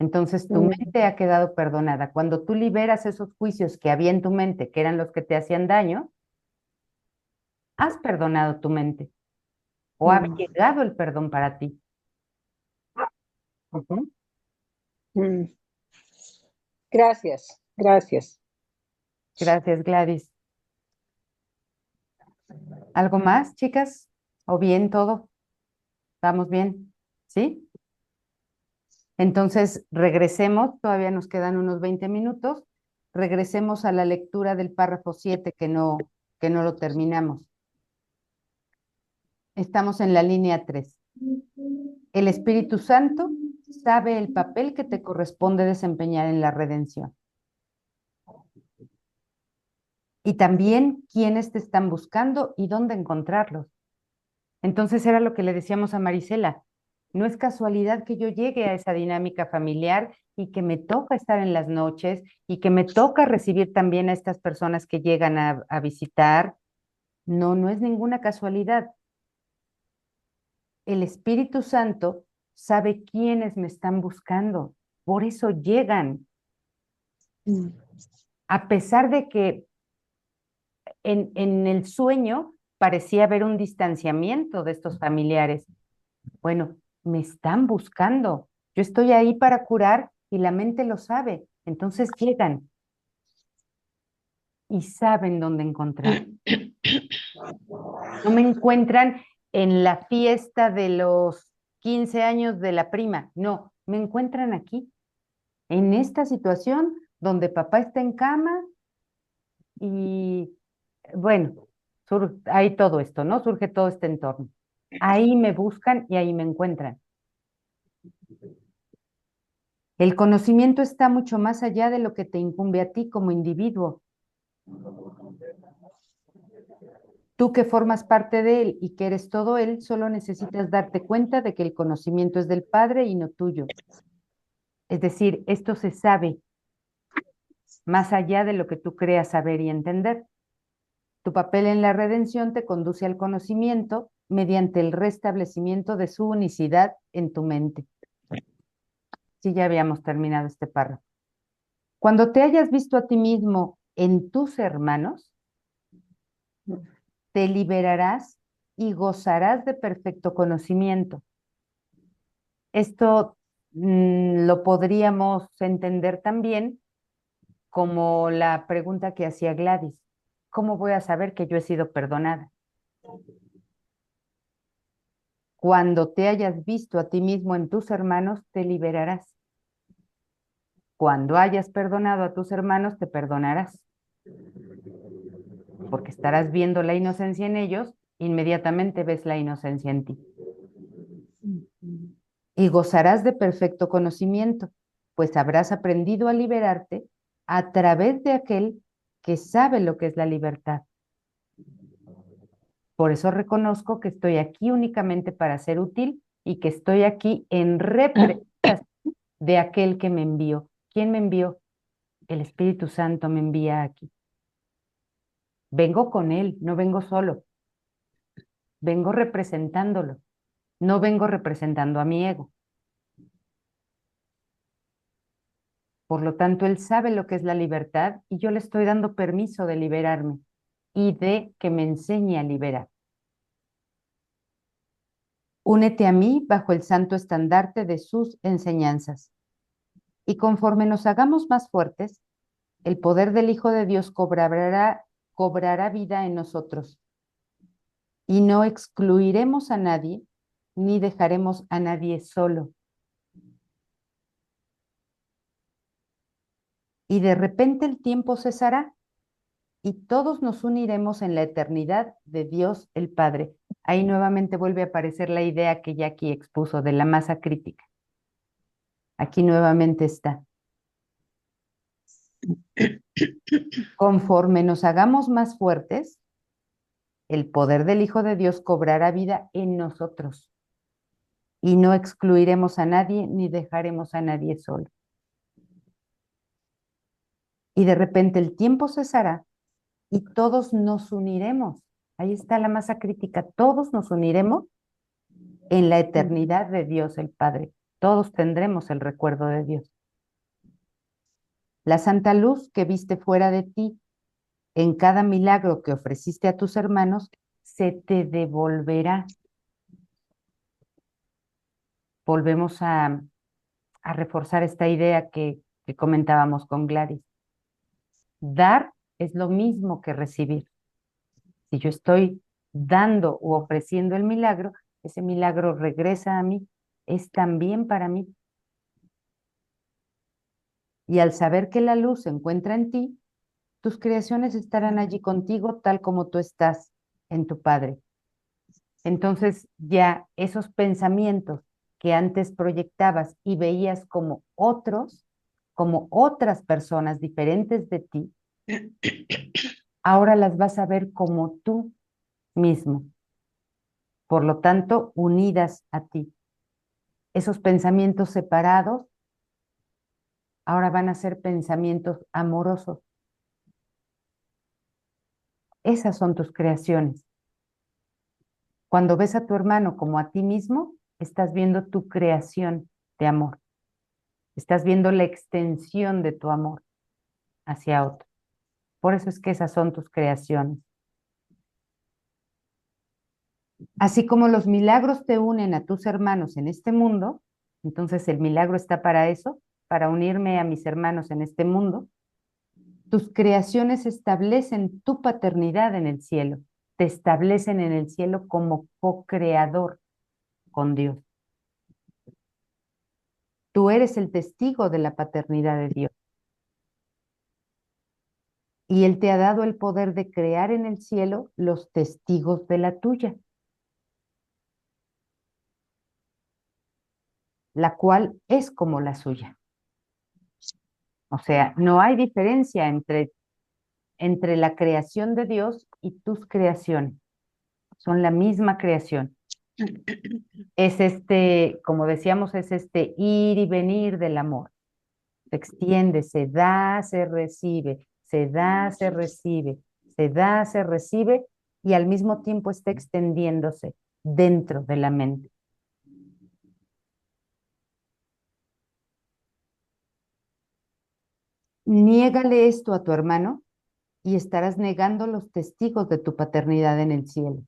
Entonces tu Mm, mente ha quedado perdonada. Cuando tú liberas esos juicios que había en tu mente, que eran los que te hacían daño, has perdonado tu mente o ha mm, llegado el perdón para ti. Ujú. mm. Gracias, gracias. Gracias, Gladys. ¿Algo más, chicas? ¿O bien todo? ¿Vamos bien? ¿Sí? Entonces, regresemos, todavía nos quedan unos 20 minutos, regresemos a la lectura del párrafo 7 que no lo terminamos. Estamos en la línea 3. El Espíritu Santo sabe el papel que te corresponde desempeñar en la redención. Y también quiénes te están buscando y dónde encontrarlos. Entonces era lo que le decíamos a Marisela. No es casualidad que yo llegue a esa dinámica familiar y que me toca estar en las noches y que me toca recibir también a estas personas que llegan a visitar. No, no es ninguna casualidad. El Espíritu Santo sabe quiénes me están buscando. Por eso llegan. Mm, A pesar de que en el sueño parecía haber un distanciamiento de estos familiares. Bueno, me están buscando. Yo estoy ahí para curar y la mente lo sabe. Entonces llegan y saben dónde encontrar. No me encuentran en la fiesta de los 15 años de la prima. No, me encuentran aquí, en esta situación donde papá está en cama y bueno, hay todo esto, ¿no? Surge todo este entorno. Ahí me buscan y ahí me encuentran. El conocimiento está mucho más allá de lo que te incumbe a ti como individuo. Tú que formas parte de él y que eres todo él, solo necesitas darte cuenta de que el conocimiento es del Padre y no tuyo. Es decir, esto se sabe más allá de lo que tú creas saber y entender. Tu papel en la redención te conduce al conocimiento mediante el restablecimiento de su unicidad en tu mente. Sí, ya habíamos terminado este párrafo. Cuando te hayas visto a ti mismo en tus hermanos, te liberarás y gozarás de perfecto conocimiento. Esto lo podríamos entender también como la pregunta que hacía Gladys. ¿Cómo voy a saber que yo he sido perdonada? Cuando te hayas visto a ti mismo en tus hermanos, te liberarás. Cuando hayas perdonado a tus hermanos, te perdonarás. Porque estarás viendo la inocencia en ellos, inmediatamente ves la inocencia en ti. Y gozarás de perfecto conocimiento, pues habrás aprendido a liberarte a través de aquel que sabe lo que es la libertad. Por eso reconozco que estoy aquí únicamente para ser útil y que estoy aquí en representación de aquel que me envió. ¿Quién me envió? El Espíritu Santo me envía aquí. Vengo con él, no vengo solo. Vengo representándolo. No vengo representando a mi ego. Por lo tanto, él sabe lo que es la libertad y yo le estoy dando permiso de liberarme y de que me enseñe a liberar. Únete a mí bajo el santo estandarte de sus enseñanzas. Y conforme nos hagamos más fuertes, el poder del Hijo de Dios cobrará vida en nosotros. Y no excluiremos a nadie, ni dejaremos a nadie solo. Y de repente el tiempo cesará y todos nos uniremos en la eternidad de Dios el Padre. Ahí nuevamente vuelve a aparecer la idea que Jackie expuso de la masa crítica. Aquí nuevamente está. Conforme nos hagamos más fuertes, el poder del Hijo de Dios cobrará vida en nosotros. Y no excluiremos a nadie ni dejaremos a nadie solo. Y de repente el tiempo cesará y todos nos uniremos. Ahí está la masa crítica. Todos nos uniremos en la eternidad de Dios el Padre. Todos tendremos el recuerdo de Dios. La santa luz que viste fuera de ti en cada milagro que ofreciste a tus hermanos se te devolverá. Volvemos a reforzar esta idea que comentábamos con Gladys. Dar es lo mismo que recibir. Si yo estoy dando u ofreciendo el milagro, ese milagro regresa a mí, es también para mí. Y al saber que la luz se encuentra en ti, tus creaciones estarán allí contigo tal como tú estás en tu Padre. Entonces ya esos pensamientos que antes proyectabas y veías como otros, como otras personas diferentes de ti, ahora las vas a ver como tú mismo. Por lo tanto, unidas a ti. Esos pensamientos separados ahora van a ser pensamientos amorosos. Esas son tus creaciones. Cuando ves a tu hermano como a ti mismo, estás viendo tu creación de amor. Estás viendo la extensión de tu amor hacia otro. Por eso es que esas son tus creaciones. Así como los milagros te unen a tus hermanos en este mundo, entonces el milagro está para eso, para unirme a mis hermanos en este mundo. Tus creaciones establecen tu paternidad en el cielo, te establecen en el cielo como co-creador con Dios. Tú eres el testigo de la paternidad de Dios. Y Él te ha dado el poder de crear en el cielo los testigos de la tuya, la cual es como la suya. O sea, no hay diferencia entre la creación de Dios y tus creaciones. Son la misma creación. Es como decíamos, es ir y venir del amor. Se extiende, se da, se recibe, se da, se recibe, se da, se recibe y al mismo tiempo está extendiéndose dentro de la mente. Niégale esto a tu hermano y estarás negando los testigos de tu paternidad en el cielo.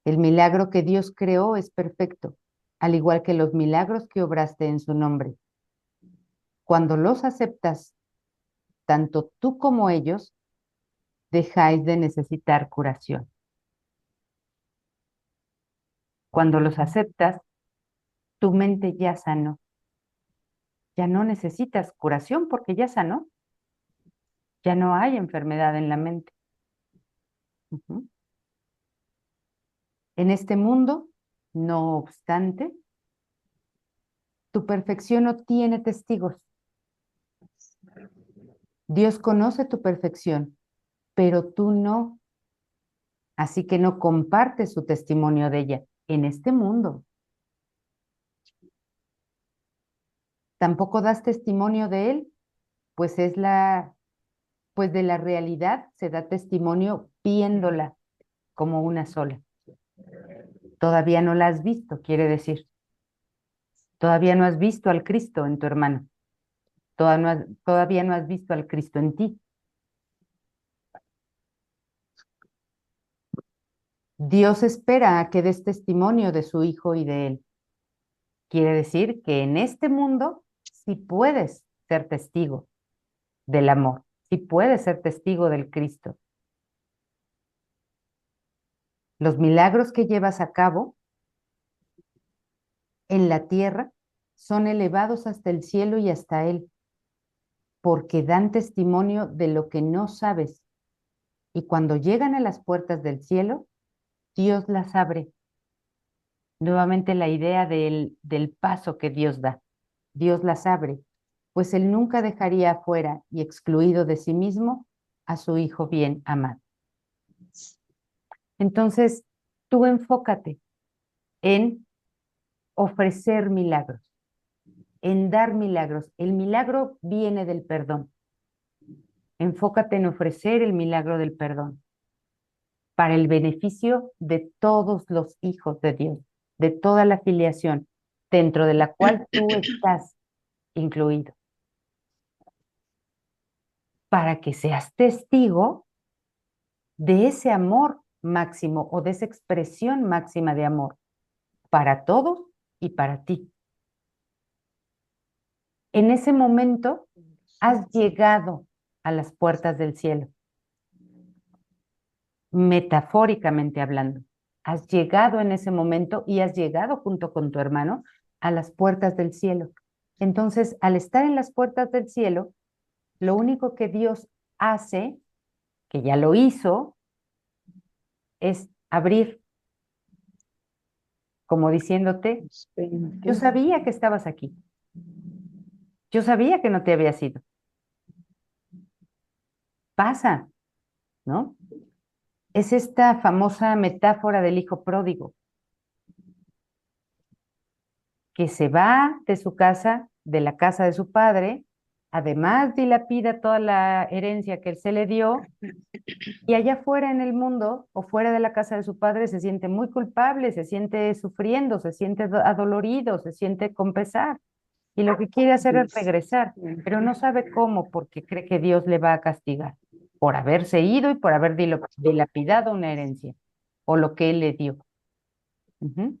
El milagro que Dios creó es perfecto, al igual que los milagros que obraste en su nombre. Cuando los aceptas, tanto tú como ellos, dejáis de necesitar curación. Cuando los aceptas, tu mente ya sanó. Ya no necesitas curación porque ya sanó. Ya no hay enfermedad en la mente. En este mundo, no obstante, tu perfección no tiene testigos. Dios conoce tu perfección, pero tú no. Así que no compartes su testimonio de ella en este mundo. Tampoco das testimonio de él, pues pues de la realidad se da testimonio viéndola como una sola. Todavía no la has visto, quiere decir. Todavía no has visto al Cristo en tu hermano. Todavía no has visto al Cristo en ti. Dios espera a que des testimonio de su Hijo y de Él. Quiere decir que en este mundo sí puedes ser testigo del amor, sí puedes ser testigo del Cristo. Los milagros que llevas a cabo en la tierra son elevados hasta el cielo y hasta Él, porque dan testimonio de lo que no sabes. Y cuando llegan a las puertas del cielo, Dios las abre. Nuevamente la idea del paso que Dios da. Dios las abre, pues Él nunca dejaría afuera y excluido de sí mismo a su Hijo bien amado. Entonces, tú enfócate en ofrecer milagros, en dar milagros. El milagro viene del perdón. Enfócate en ofrecer el milagro del perdón para el beneficio de todos los hijos de Dios, de toda la filiación, dentro de la cual tú estás incluido, para que seas testigo de ese amor máximo o de esa expresión máxima de amor para todos y para ti. En ese momento has llegado a las puertas del cielo, metafóricamente hablando. Has llegado en ese momento y has llegado junto con tu hermano a las puertas del cielo. Entonces, al estar en las puertas del cielo, lo único que Dios hace, que ya lo hizo, es abrir, como diciéndote, yo sabía que estabas aquí. Yo sabía que no te habías ido. Pasa, ¿no? Es esta famosa metáfora del hijo pródigo, que se va de su casa, de la casa de su padre, además dilapida toda la herencia que él se le dio, y allá fuera en el mundo o fuera de la casa de su padre se siente muy culpable, se siente sufriendo, se siente adolorido, se siente con pesar, y lo que quiere hacer es regresar, pero no sabe cómo porque cree que Dios le va a castigar por haberse ido y por haber dilapidado una herencia o lo que él le dio. Ujú.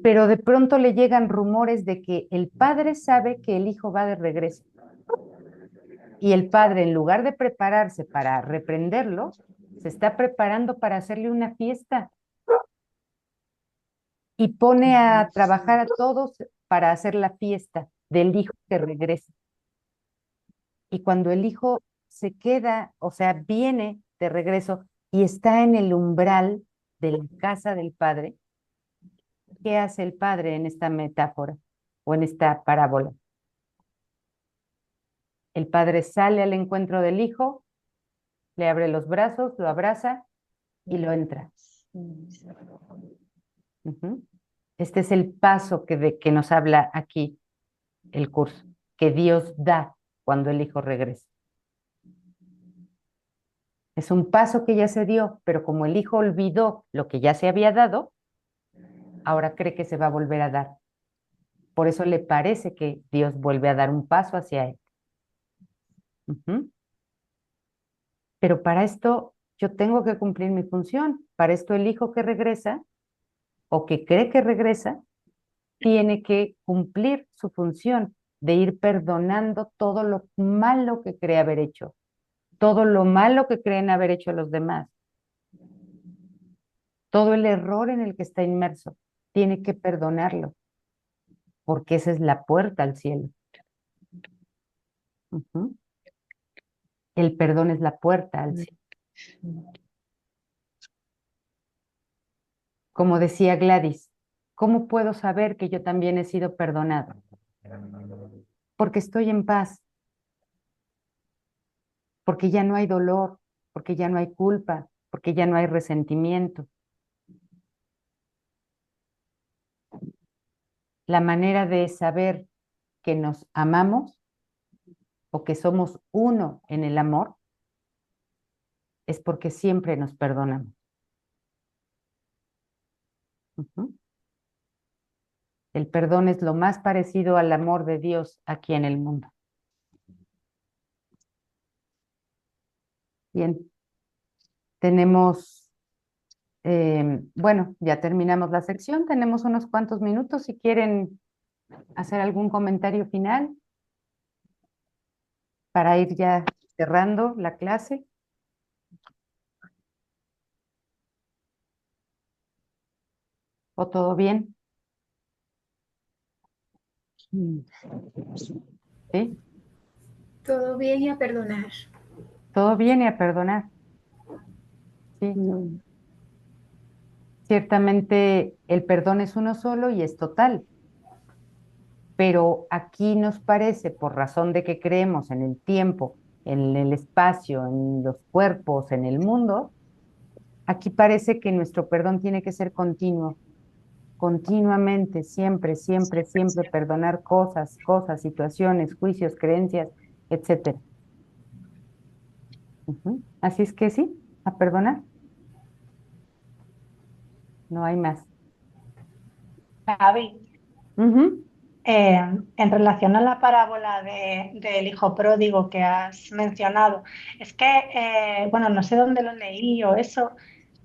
Pero de pronto le llegan rumores de que el padre sabe que el hijo va de regreso. Y el padre, en lugar de prepararse para reprenderlo, se está preparando para hacerle una fiesta y pone a trabajar a todos para hacer la fiesta del hijo que regresa. Y cuando el hijo se queda, o sea, viene de regreso y está en el umbral de la casa del padre, ¿qué hace el padre en esta metáfora o en esta parábola? El padre sale al encuentro del hijo, le abre los brazos, lo abraza y lo entra. Ujú. Este es el paso que nos habla aquí el curso, que Dios da cuando el hijo regresa. Es un paso que ya se dio, pero como el hijo olvidó lo que ya se había dado, ahora cree que se va a volver a dar. Por eso le parece que Dios vuelve a dar un paso hacia él. Ujú. Pero para esto yo tengo que cumplir mi función. Para esto el hijo que regresa o que cree que regresa tiene que cumplir su función de ir perdonando todo lo malo que cree haber hecho, todo lo malo que creen haber hecho los demás, todo el error en el que está inmerso. Tiene que perdonarlo, porque esa es la puerta al cielo. Ujú. El perdón es la puerta al cielo. Como decía Gladys, ¿cómo puedo saber que yo también he sido perdonado? Porque estoy en paz, porque ya no hay dolor, porque ya no hay culpa, porque ya no hay resentimiento. La manera de saber que nos amamos o que somos uno en el amor es porque siempre nos perdonamos. Ujú. El perdón es lo más parecido al amor de Dios aquí en el mundo. Bien, tenemos Bueno, ya terminamos la sección, tenemos unos cuantos minutos si quieren hacer algún comentario final para ir ya cerrando la clase. ¿O todo bien? ¿Sí? Todo bien y a perdonar. Todo bien y a perdonar. Sí. Ciertamente el perdón es uno solo y es total, pero aquí nos parece, por razón de que creemos en el tiempo, en el espacio, en los cuerpos, en el mundo, aquí parece que nuestro perdón tiene que ser continuo, continuamente, siempre, siempre, siempre perdonar cosas, situaciones, juicios, creencias, etcétera. Así es que sí, a perdonar, no hay más. Javi, Ujú, en relación a la parábola del hijo pródigo que has mencionado, es que, bueno, no sé dónde lo leí o eso,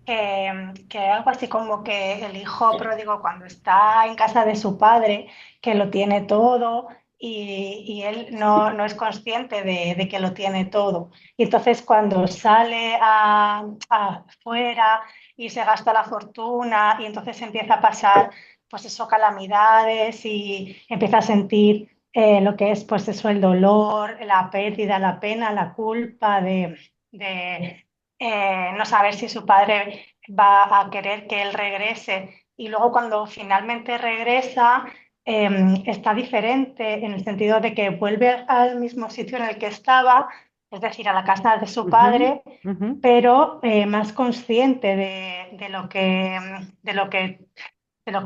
que algo así como que el hijo pródigo cuando está en casa de su padre, que lo tiene todo y él no es consciente de que lo tiene todo. Y entonces cuando sale afuera y se gasta la fortuna y entonces empieza a pasar pues eso, calamidades y empieza a sentir lo que es pues eso, el dolor, la pérdida, la pena, la culpa de no saber si su padre va a querer que él regrese y luego cuando finalmente regresa está diferente en el sentido de que vuelve al mismo sitio en el que estaba, es decir, a la casa de su ujú, padre, ujú. pero más consciente de lo que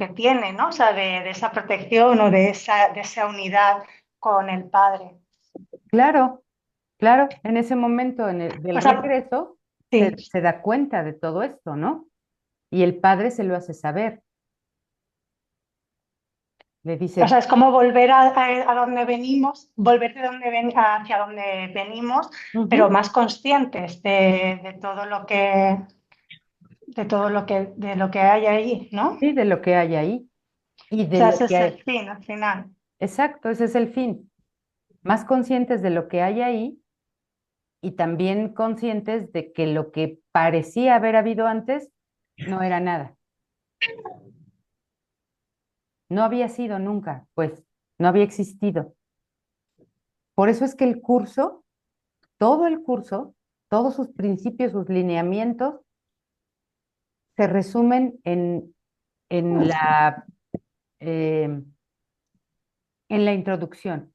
tiene, ¿no? O sea, de esa protección o de esa unidad con el padre. Claro, claro, en ese momento del O sea, regreso sí. se da cuenta de todo esto, ¿no? Y el padre se lo hace saber. Le O sea, dice, es como volver a donde venimos, volver hacia donde venimos, pero ujú, más conscientes de lo que hay ahí, ¿no? sí, de lo que hay ahí y O de sea, lo ese que es hay. el fin al final. Exacto, ese es el fin. Más conscientes de lo que hay ahí y también conscientes de que lo que parecía haber habido antes no era nada. No había sido nunca, pues no había existido. Por eso es que el curso, todo el curso, todos sus principios, sus lineamientos, se resumen en eh, en la introducción,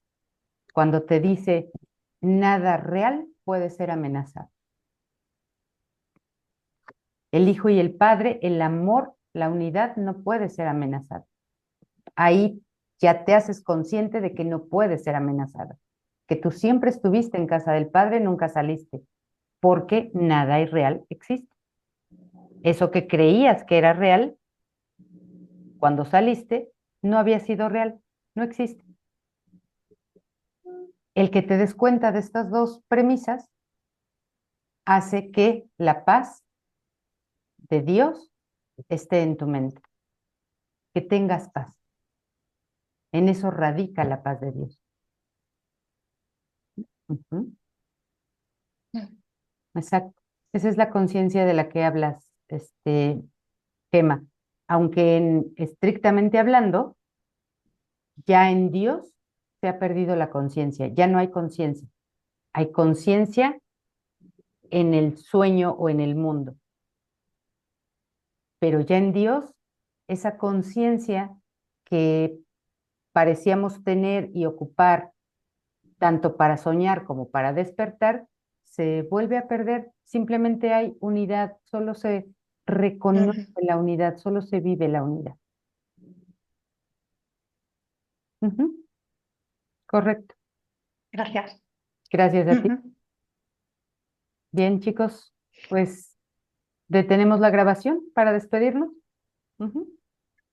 cuando te dice, nada real puede ser amenazado. El Hijo y el Padre, el amor, la unidad no puede ser amenazado. Ahí ya te haces consciente de que no puede ser amenazada, que tú siempre estuviste en casa del Padre, nunca saliste, porque nada irreal existe. Eso que creías que era real, cuando saliste, no había sido real, no existe. El que te des cuenta de estas dos premisas hace que la paz de Dios esté en tu mente, que tengas paz. En eso radica la paz de Dios. Ujú, exacto. Esa es la conciencia de la que hablas, Gema. Aunque estrictamente hablando, ya en Dios se ha perdido la conciencia, ya no hay conciencia. Hay conciencia en el sueño o en el mundo, pero ya en Dios, esa conciencia que parecíamos tener y ocupar tanto para soñar como para despertar, se vuelve a perder. Simplemente hay unidad, solo se reconoce Ujú. la unidad, solo se vive la unidad. Ujú, correcto. Gracias. Gracias a ti. Ujú. Bien, chicos, pues detenemos la grabación para despedirnos. Ujú.